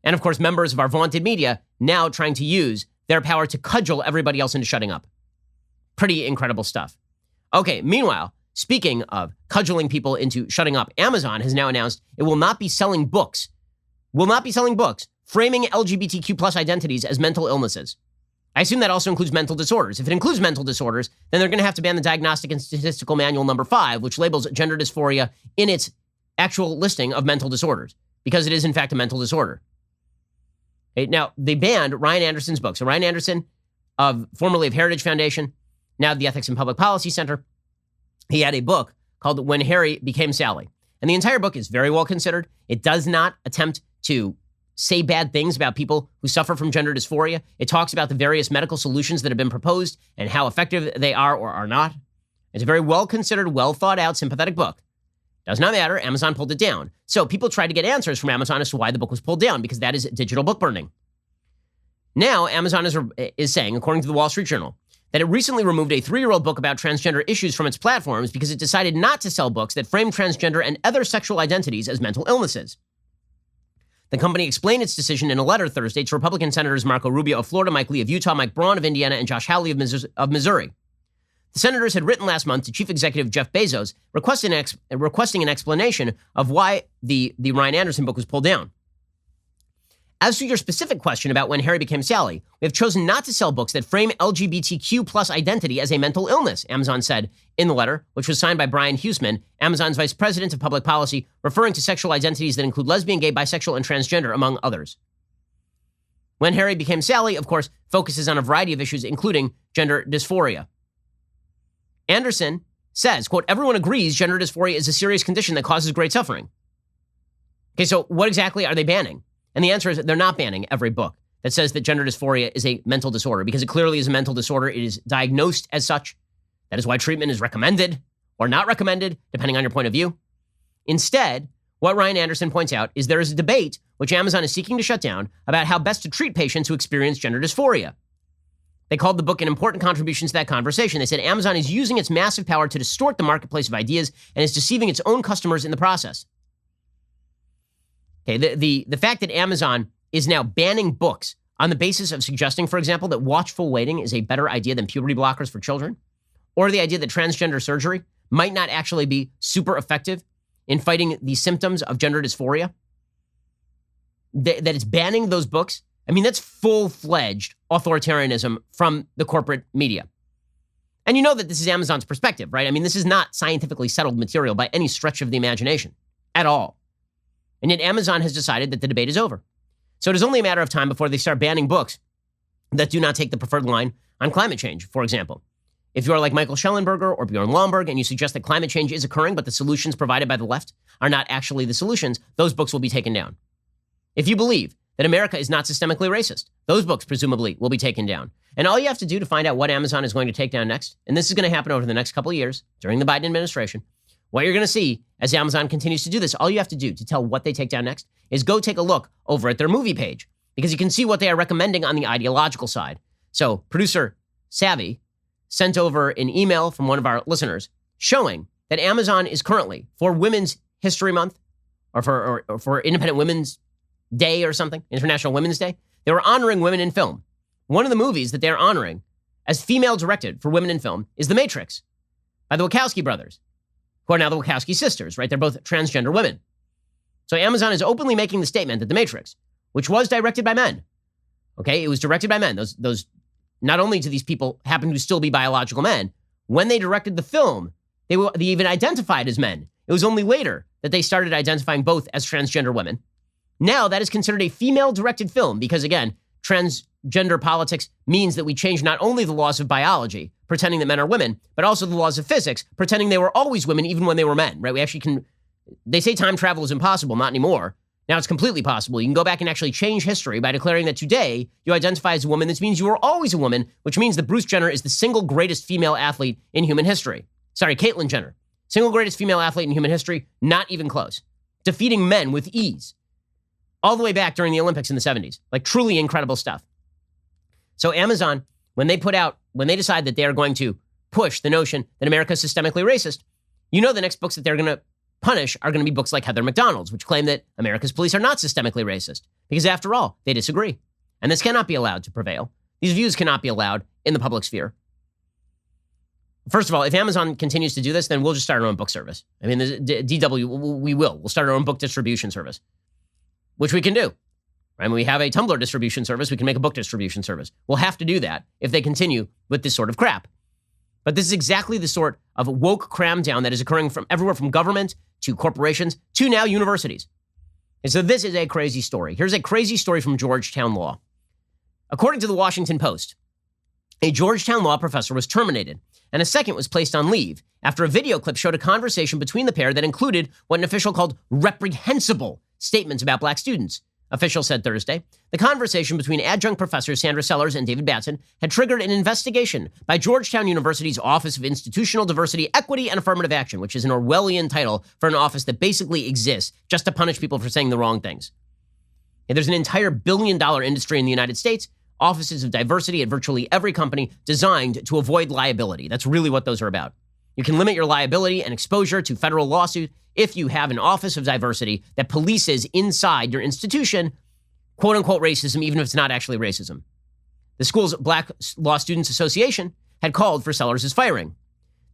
And, of course, members of our vaunted media now trying to use their power to cudgel everybody else into shutting up. Pretty incredible stuff. Okay, meanwhile, speaking of cudgeling people into shutting up, Amazon has now announced it will not be selling books framing LGBTQ plus identities as mental illnesses. I assume that also includes mental disorders. If it includes mental disorders, then they're going to have to ban the Diagnostic and Statistical Manual number 5, which labels gender dysphoria in its actual listing of mental disorders, because it is, in fact, a mental disorder. Okay, now, they banned Ryan Anderson's book. So Ryan Anderson, formerly of Heritage Foundation, now the Ethics and Public Policy Center, he had a book called When Harry Became Sally. And the entire book is very well considered. It does not attempt to say bad things about people who suffer from gender dysphoria. It talks about the various medical solutions that have been proposed and how effective they are or are not. It's a very well-considered, well-thought-out, sympathetic book. Does not matter. Amazon pulled it down. So people tried to get answers from Amazon as to why the book was pulled down, because that is digital book burning. Now, Amazon is saying, according to the Wall Street Journal, that it recently removed a 3-year-old book about transgender issues from its platforms because it decided not to sell books that frame transgender and other sexual identities as mental illnesses. The company explained its decision in a letter Thursday to Republican Senators Marco Rubio of Florida, Mike Lee of Utah, Mike Braun of Indiana, and Josh Hawley of Missouri. The senators had written last month to Chief Executive Jeff Bezos requesting an explanation of why the Ryan Anderson book was pulled down. As to your specific question about When Harry Became Sally, we have chosen not to sell books that frame LGBTQ plus identity as a mental illness, Amazon said in the letter, which was signed by Brian Huseman, Amazon's vice president of public policy, referring to sexual identities that include lesbian, gay, bisexual, and transgender, among others. When Harry Became Sally, of course, focuses on a variety of issues, including gender dysphoria. Anderson says, quote, everyone agrees gender dysphoria is a serious condition that causes great suffering. Okay, so what exactly are they banning? And the answer is that they're not banning every book that says that gender dysphoria is a mental disorder, because it clearly is a mental disorder. It is diagnosed as such. That is why treatment is recommended or not recommended, depending on your point of view. Instead, what Ryan Anderson points out is there is a debate, which Amazon is seeking to shut down, about how best to treat patients who experience gender dysphoria. They called the book an important contribution to that conversation. They said Amazon is using its massive power to distort the marketplace of ideas and is deceiving its own customers in the process. Okay, the fact that Amazon is now banning books on the basis of suggesting, for example, that watchful waiting is a better idea than puberty blockers for children, or the idea that transgender surgery might not actually be super effective in fighting the symptoms of gender dysphoria, that it's banning those books, I mean, that's full-fledged authoritarianism from the corporate media. And you know that this is Amazon's perspective, right? I mean, this is not scientifically settled material by any stretch of the imagination at all. And yet Amazon has decided that the debate is over. So it is only a matter of time before they start banning books that do not take the preferred line on climate change, for example. If you are like Michael Schellenberger or Bjorn Lomborg and you suggest that climate change is occurring, but the solutions provided by the left are not actually the solutions, those books will be taken down. If you believe that America is not systemically racist, those books presumably will be taken down. And all you have to do to find out what Amazon is going to take down next, and this is going to happen over the next couple of years during the Biden administration, what you're going to see as Amazon continues to do this, all you have to do to tell what they take down next is go take a look over at their movie page, because you can see what they are recommending on the ideological side. So producer Savvy sent over an email from one of our listeners showing that Amazon is currently, for Women's History Month, or for Independent Women's Day or something, International Women's Day, they were honoring women in film. One of the movies that they're honoring as female-directed for women in film is The Matrix by the Wachowski brothers, who are now the Wachowski sisters, right? They're both transgender women. So Amazon is openly making the statement that The Matrix, which was directed by men, okay, it was directed by men. Those not only do these people happen to still be biological men, when they directed the film, they even identified as men. It was only later that they started identifying both as transgender women. Now that is considered a female-directed film because, again, transgender politics means that we change not only the laws of biology, pretending that men are women, but also the laws of physics, pretending they were always women even when they were men, right? We actually can, they say time travel is impossible, not anymore. Now it's completely possible. You can go back and actually change history by declaring that today you identify as a woman. This means you were always a woman, which means that Bruce Jenner is the single greatest female athlete in human history. Sorry, Caitlyn Jenner. Single greatest female athlete in human history, not even close. Defeating men with ease. All the way back during the Olympics in the 70s. Like truly incredible stuff. So Amazon, when they decide that they are going to push the notion that America is systemically racist, you know the next books that they're going to punish are going to be books like Heather McDonald's, which claim that America's police are not systemically racist. Because after all, they disagree. And this cannot be allowed to prevail. These views cannot be allowed in the public sphere. First of all, if Amazon continues to do this, then we'll just start our own book service. I mean, we'll start our own book distribution service, which we can do. Right? When we have a Tumblr distribution service, we can make a book distribution service. We'll have to do that if they continue with this sort of crap. But this is exactly the sort of woke cram down that is occurring from everywhere from government to corporations to now universities. And so this is a crazy story. Here's a crazy story from Georgetown Law. According to the Washington Post, a Georgetown law professor was terminated, and a second was placed on leave after a video clip showed a conversation between the pair that included what an official called reprehensible statements about black students. Officials said Thursday, the conversation between adjunct professors Sandra Sellers and David Batson had triggered an investigation by Georgetown University's Office of Institutional Diversity, Equity, and Affirmative Action, which is an Orwellian title for an office that basically exists just to punish people for saying the wrong things. And there's an entire billion-dollar industry in the United States, offices of diversity at virtually every company designed to avoid liability. That's really what those are about. You can limit your liability and exposure to federal lawsuit if you have an office of diversity that polices inside your institution, quote unquote racism, even if it's not actually racism. The school's Black Law Students Association had called for Sellers' firing.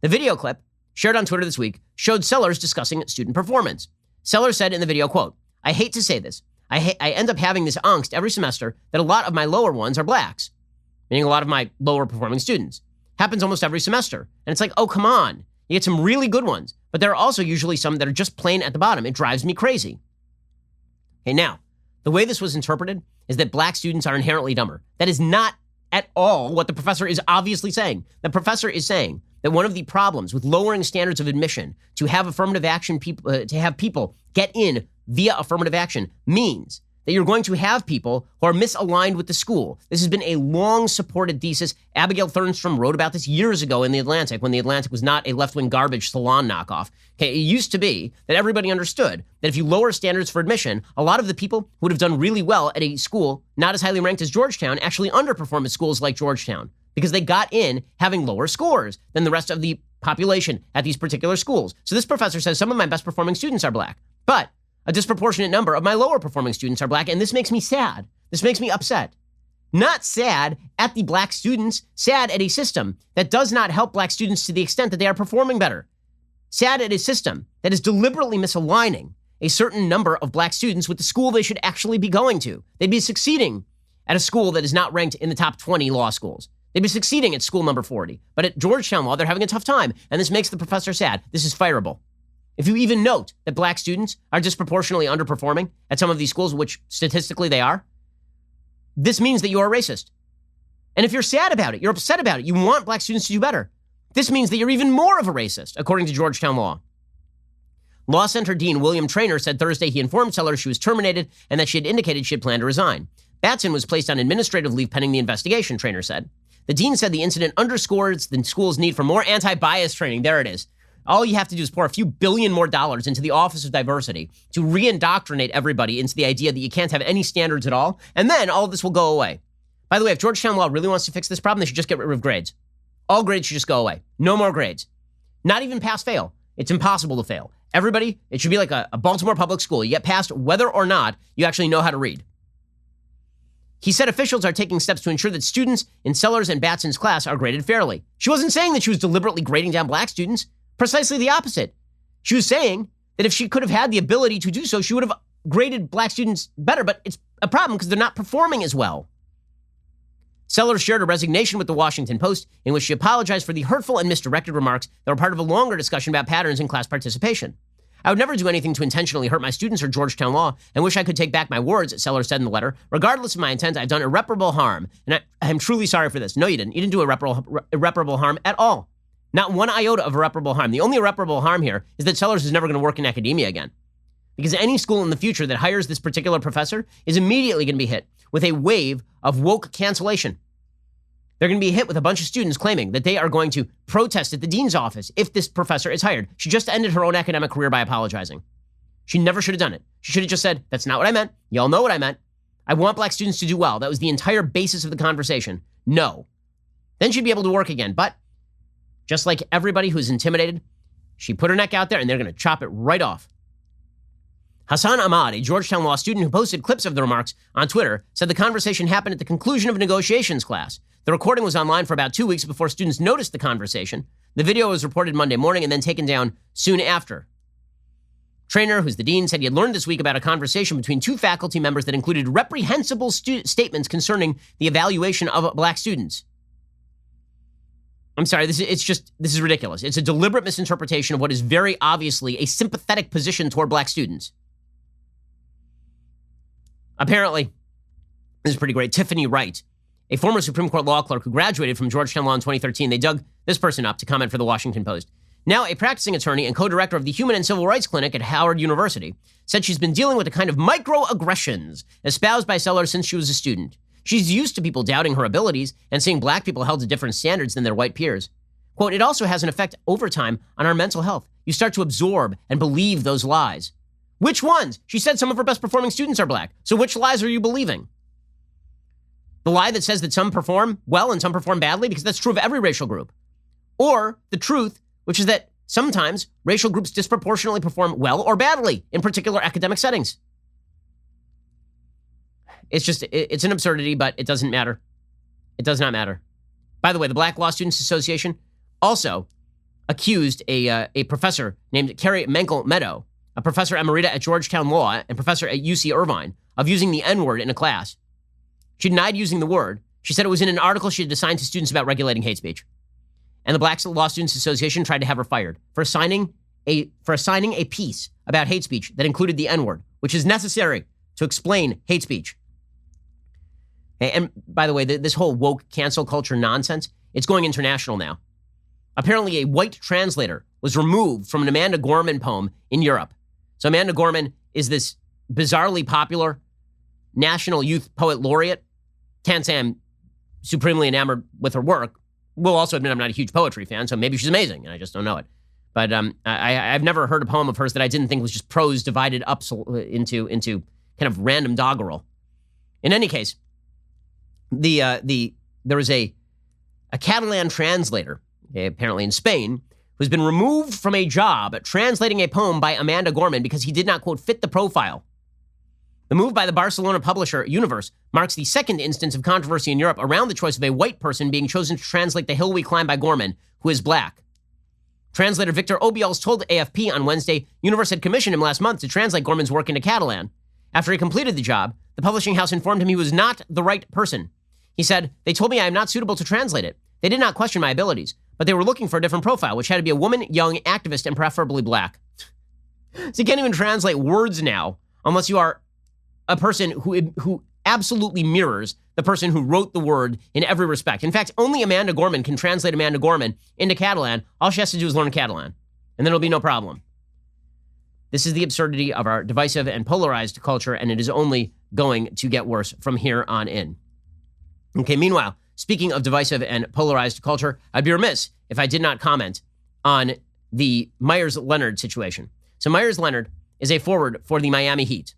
The video clip, shared on Twitter this week, showed Sellers discussing student performance. Sellers said in the video, quote, I hate to say this. I end up having this angst every semester that a lot of my lower ones are blacks, meaning a lot of my lower performing students. Happens almost every semester. And it's like, oh, come on. You get some really good ones, but there are also usually some that are just plain at the bottom. It drives me crazy. Okay, now, the way this was interpreted is that black students are inherently dumber. That is not at all what the professor is obviously saying. The professor is saying that one of the problems with lowering standards of admission to have affirmative action people, to have people get in via affirmative action means that you're going to have people who are misaligned with the school. This has been a long-supported thesis. Abigail Thernstrom wrote about this years ago in The Atlantic, when The Atlantic was not a left-wing garbage salon knockoff. Okay, it used to be that everybody understood that if you lower standards for admission, a lot of the people who would have done really well at a school not as highly ranked as Georgetown actually underperform at schools like Georgetown because they got in having lower scores than the rest of the population at these particular schools. So this professor says some of my best performing students are black, but a disproportionate number of my lower performing students are black, and this makes me sad. This makes me upset. Not sad at the black students, sad at a system that does not help black students to the extent that they are performing better. Sad at a system that is deliberately misaligning a certain number of black students with the school they should actually be going to. They'd be succeeding at a school that is not ranked in the top 20 law schools. They'd be succeeding at school number 40. But at Georgetown Law, they're having a tough time, and this makes the professor sad. This is fireable. If you even note that black students are disproportionately underperforming at some of these schools, which statistically they are, this means that you are racist. And if you're sad about it, you're upset about it, you want black students to do better, this means that you're even more of a racist, according to Georgetown Law. Law Center Dean William Traynor said Thursday he informed Sellers she was terminated and that she had indicated she had planned to resign. Batson was placed on administrative leave pending the investigation, Traynor said. The dean said the incident underscores the school's need for more anti-bias training. There it is. All you have to do is pour a few billion more dollars into the Office of Diversity to re-indoctrinate everybody into the idea that you can't have any standards at all, and then all of this will go away. By the way, if Georgetown Law really wants to fix this problem, they should just get rid of grades. All grades should just go away. No more grades. Not even pass-fail. It's impossible to fail. Everybody, it should be like a Baltimore public school. You get passed whether or not you actually know how to read. He said officials are taking steps to ensure that students in Sellers and Batson's class are graded fairly. She wasn't saying that she was deliberately grading down black students. Precisely the opposite. She was saying that if she could have had the ability to do so, she would have graded black students better, but it's a problem because they're not performing as well. Sellers shared a resignation with the Washington Post in which she apologized for the hurtful and misdirected remarks that were part of a longer discussion about patterns in class participation. I would never do anything to intentionally hurt my students or Georgetown Law and wish I could take back my words, Sellers said in the letter. Regardless of my intent, I've done irreparable harm, and I'm truly sorry for this. No, you didn't. You didn't do irreparable harm at all. Not one iota of irreparable harm. The only irreparable harm here is that Sellers is never going to work in academia again. Because any school in the future that hires this particular professor is immediately going to be hit with a wave of woke cancellation. They're going to be hit with a bunch of students claiming that they are going to protest at the dean's office if this professor is hired. She just ended her own academic career by apologizing. She never should have done it. She should have just said, that's not what I meant. Y'all know what I meant. I want black students to do well. That was the entire basis of the conversation. No. Then she'd be able to work again. But just like everybody who's intimidated, she put her neck out there and they're going to chop it right off. Hassan Ahmad, a Georgetown Law student who posted clips of the remarks on Twitter, said the conversation happened at the conclusion of a negotiations class. The recording was online for about 2 weeks before students noticed the conversation. The video was reported Monday morning and then taken down soon after. Traynor, who's the dean, said he had learned this week about a conversation between two faculty members that included reprehensible statements concerning the evaluation of black students. I'm sorry, this is ridiculous. It's a deliberate misinterpretation of what is very obviously a sympathetic position toward black students. Apparently, this is pretty great. Tiffany Wright, a former Supreme Court law clerk who graduated from Georgetown Law in 2013. They dug this person up to comment for the Washington Post. Now a practicing attorney and co-director of the Human and Civil Rights Clinic at Howard University, said she's been dealing with the kind of microaggressions espoused by Sellers since she was a student. She's used to people doubting her abilities and seeing black people held to different standards than their white peers. Quote, it also has an effect over time on our mental health. You start to absorb and believe those lies. Which ones? She said some of her best performing students are black. So which lies are you believing? The lie that says that some perform well and some perform badly, because that's true of every racial group. Or the truth, which is that sometimes racial groups disproportionately perform well or badly in particular academic settings. It's an absurdity, but it doesn't matter. It does not matter. By the way, the Black Law Students Association also accused a professor named Carrie Menkel Meadow, a professor emerita at Georgetown Law and professor at UC Irvine, of using the N-word in a class. She denied using the word. She said it was in an article she had assigned to students about regulating hate speech. And the Black Law Students Association tried to have her fired for assigning a piece about hate speech that included the N-word, which is necessary to explain hate speech. And by the way, this whole woke cancel culture nonsense, it's going international now. Apparently, a white translator was removed from an Amanda Gorman poem in Europe. So Amanda Gorman is this bizarrely popular National Youth Poet Laureate. Can't say I'm supremely enamored with her work. Will also admit I'm not a huge poetry fan, so maybe she's amazing, and I just don't know it. But I've never heard a poem of hers that I didn't think was just prose divided up into kind of random doggerel. In any case, there was a Catalan translator, apparently in Spain, who's been removed from a job translating a poem by Amanda Gorman because he did not, quote, fit the profile. The move by the Barcelona publisher Universe marks the second instance of controversy in Europe around the choice of a white person being chosen to translate The Hill We Climb by Gorman, who is black. Translator Victor Obiols told AFP on Wednesday Universe had commissioned him last month to translate Gorman's work into Catalan. After he completed the job, the publishing house informed him he was not the right person. He said, they told me I am not suitable to translate it. They did not question my abilities, but they were looking for a different profile, which had to be a woman, young, activist, and preferably black. So you can't even translate words now unless you are a person who absolutely mirrors the person who wrote the word in every respect. In fact, only Amanda Gorman can translate Amanda Gorman into Catalan. All she has to do is learn Catalan, and then it'll be no problem. This is the absurdity of our divisive and polarized culture, and it is only going to get worse from here on in. Okay, meanwhile, speaking of divisive and polarized culture, I'd be remiss if I did not comment on the Myers-Leonard situation. So Myers-Leonard is a forward for the Miami Heat.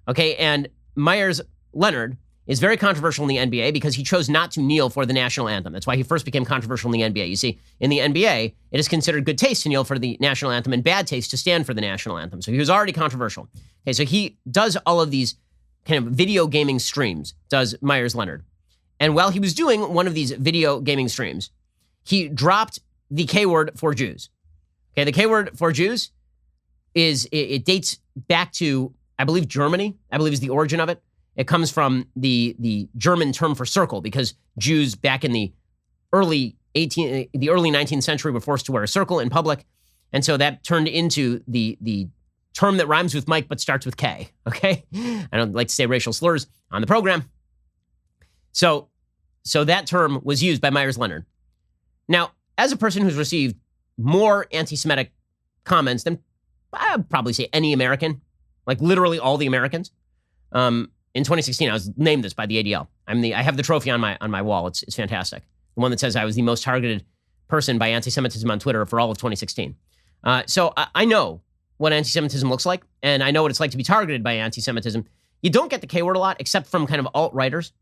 Okay, and Myers-Leonard is very controversial in the NBA because he chose not to kneel for the national anthem. That's why he first became controversial in the NBA. You see, in the NBA, it is considered good taste to kneel for the national anthem and bad taste to stand for the national anthem. So he was already controversial. Okay, so he does all of these kind of video gaming streams, does Myers-Leonard. And while he was doing one of these video gaming streams, he dropped the K word for Jews. Okay, the K word for Jews it dates back to, I believe, Germany, I believe is the origin of it. It comes from the German term for circle, because Jews back in the early 19th century were forced to wear a circle in public. And so that turned into the term that rhymes with Mike but starts with K, okay? I don't like to say racial slurs on the program. So that term was used by Myers-Leonard. Now, as a person who's received more anti-Semitic comments than I'd probably say any American, like literally all the Americans, in 2016, I was named this by the ADL. I have the trophy on my wall. It's fantastic. The one that says I was the most targeted person by anti-Semitism on Twitter for all of 2016. So I know what anti-Semitism looks like, and I know what it's like to be targeted by anti-Semitism. You don't get the K word a lot, except from kind of alt-righters.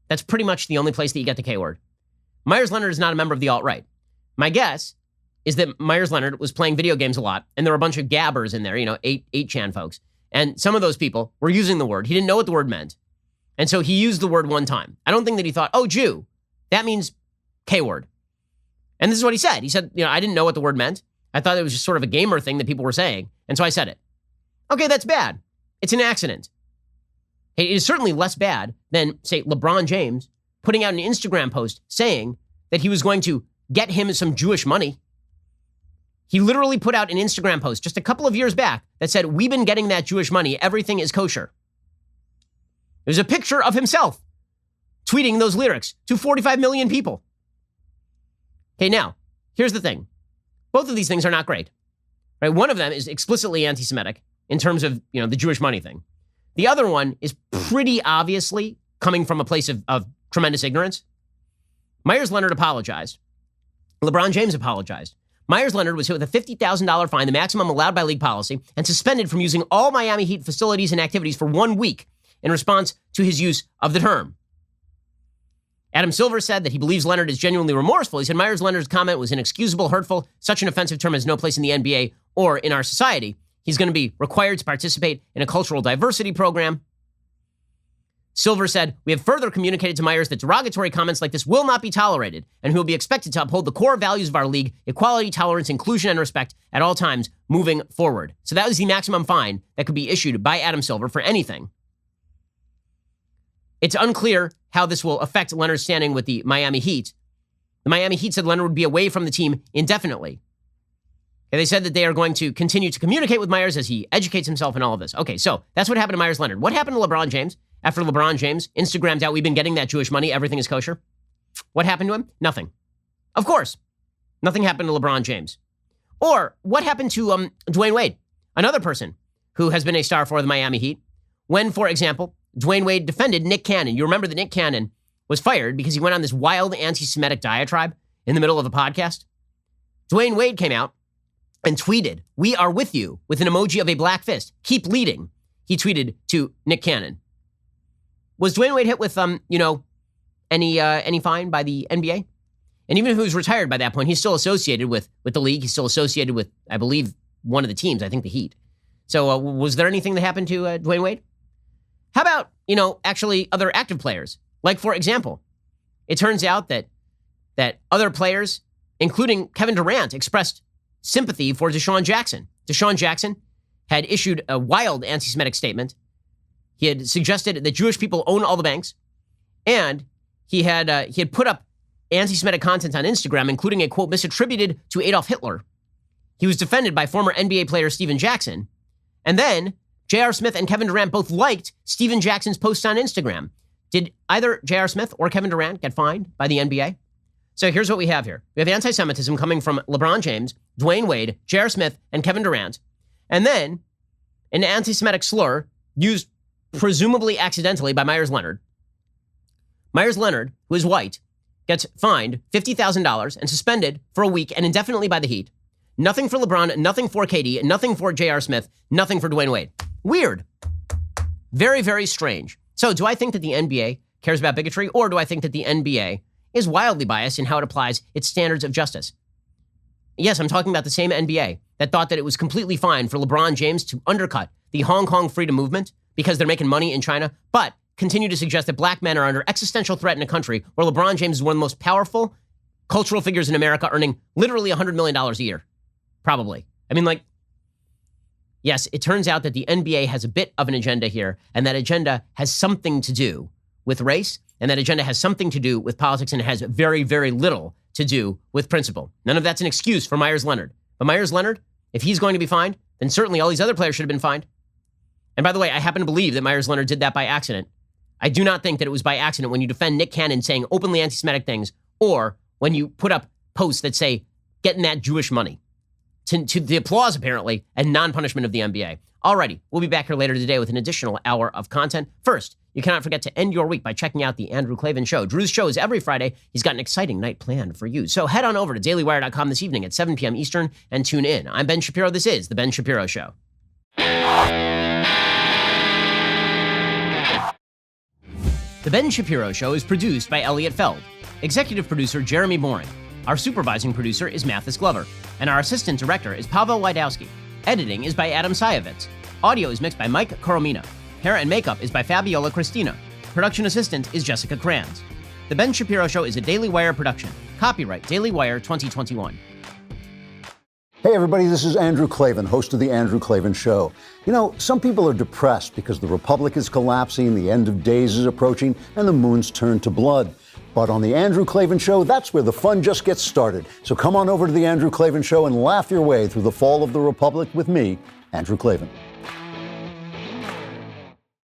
That's pretty much the only place that you get the K word. Myers-Leonard is not a member of the alt-right. My guess is that Myers-Leonard was playing video games a lot, and there were a bunch of gabbers in there, 8chan folks. And some of those people were using the word. He didn't know what the word meant. And so he used the word one time. I don't think that he thought, oh, Jew, that means K word. And this is what he said. He said, I didn't know what the word meant. I thought it was just sort of a gamer thing that people were saying. And so I said it. Okay, that's bad. It's an accident. It is certainly less bad than, say, LeBron James putting out an Instagram post saying that he was going to get him some Jewish money. He literally put out an Instagram post just a couple of years back that said, we've been getting that Jewish money. Everything is kosher. There's a picture of himself tweeting those lyrics to 45 million people. Okay, now, here's the thing. Both of these things are not great. Right? One of them is explicitly anti-Semitic in terms of, the Jewish money thing. The other one is pretty obviously coming from a place of tremendous ignorance. Myers-Leonard apologized. LeBron James apologized. Myers-Leonard was hit with a $50,000 fine, the maximum allowed by league policy, and suspended from using all Miami Heat facilities and activities for 1 week in response to his use of the term. Adam Silver said that he believes Leonard is genuinely remorseful. He said Myers-Leonard's comment was inexcusable, hurtful. Such an offensive term has no place in the NBA or in our society. He's going to be required to participate in a cultural diversity program. Silver said, we have further communicated to Myers that derogatory comments like this will not be tolerated, and he will be expected to uphold the core values of our league, equality, tolerance, inclusion, and respect at all times moving forward. So that was the maximum fine that could be issued by Adam Silver for anything. It's unclear how this will affect Leonard's standing with the Miami Heat. The Miami Heat said Leonard would be away from the team indefinitely. And they said that they are going to continue to communicate with Myers as he educates himself in all of this. Okay, so that's what happened to Myers-Leonard. What happened to LeBron James? After LeBron James Instagrammed out, we've been getting that Jewish money, everything is kosher. What happened to him? Nothing. Of course. Nothing happened to LeBron James. Or what happened to Dwayne Wade, another person who has been a star for the Miami Heat, when, for example, Dwayne Wade defended Nick Cannon. You remember that Nick Cannon was fired because he went on this wild anti-Semitic diatribe in the middle of a podcast? Dwayne Wade came out and tweeted, "We are with you," with an emoji of a black fist. "Keep leading," he tweeted to Nick Cannon. Was Dwayne Wade hit with, any fine by the NBA? And even if he was retired by that point, he's still associated with the league. He's still associated with, I believe, one of the teams, I think the Heat. So was there anything that happened to Dwayne Wade? How about, actually other active players? Like, for example, it turns out that other players, including Kevin Durant, expressed sympathy for Deshaun Jackson. Deshaun Jackson had issued a wild anti-Semitic statement. He had suggested that Jewish people own all the banks, and he had put up anti-Semitic content on Instagram, including a quote misattributed to Adolf Hitler. He was defended by former NBA player Steven Jackson, and then J.R. Smith and Kevin Durant both liked Steven Jackson's post on Instagram. Did either J.R. Smith or Kevin Durant get fined by the NBA? So here's what we have here. We have anti-Semitism coming from LeBron James, Dwayne Wade, J.R. Smith, and Kevin Durant. And then an anti-Semitic slur used presumably accidentally by Myers Leonard. Myers Leonard, who is white, gets fined $50,000 and suspended for a week and indefinitely by the Heat. Nothing for LeBron, nothing for KD, nothing for J.R. Smith, nothing for Dwayne Wade. Weird. Very, very strange. So do I think that the NBA cares about bigotry, or do I think that the NBA is wildly biased in how it applies its standards of justice? Yes, I'm talking about the same NBA that thought that it was completely fine for LeBron James to undercut the Hong Kong freedom movement because they're making money in China, but continue to suggest that black men are under existential threat in a country where LeBron James is one of the most powerful cultural figures in America, earning literally $100 million a year. Probably. I mean, like, yes, it turns out that the NBA has a bit of an agenda here, and that agenda has something to do with race, and that agenda has something to do with politics, and it has very, very little to do with principle. None of that's an excuse for Myers Leonard. But Myers Leonard, if he's going to be fined, then certainly all these other players should have been fined. And by the way, I happen to believe that Myers Leonard did that by accident. I do not think that it was by accident when you defend Nick Cannon saying openly anti-Semitic things, or when you put up posts that say, getting that Jewish money. To the applause, apparently, and non-punishment of the NBA. Alrighty, we'll be back here later today with an additional hour of content. First, you cannot forget to end your week by checking out the Andrew Klavan Show. Drew's show is every Friday. He's got an exciting night planned for you. So head on over to dailywire.com this evening at 7 p.m. Eastern and tune in. I'm Ben Shapiro. This is The Ben Shapiro Show. The Ben Shapiro Show is produced by Elliot Feld. Executive producer Jeremy Boring. Our supervising producer is Mathis Glover, and our assistant director is Pavel Wydowski. Editing is by Adam Sayevitz. Audio is mixed by Mike Coromina. Hair and makeup is by Fabiola Cristina. Production assistant is Jessica Kranz. The Ben Shapiro Show is a Daily Wire production. Copyright Daily Wire 2021. Hey everybody, this is Andrew Klavan, host of The Andrew Klavan Show. You know, some people are depressed because the Republic is collapsing, the end of days is approaching, and the moon's turned to blood. But on The Andrew Klavan Show, that's where the fun just gets started. So come on over to The Andrew Klavan Show and laugh your way through the fall of the Republic with me, Andrew Klavan.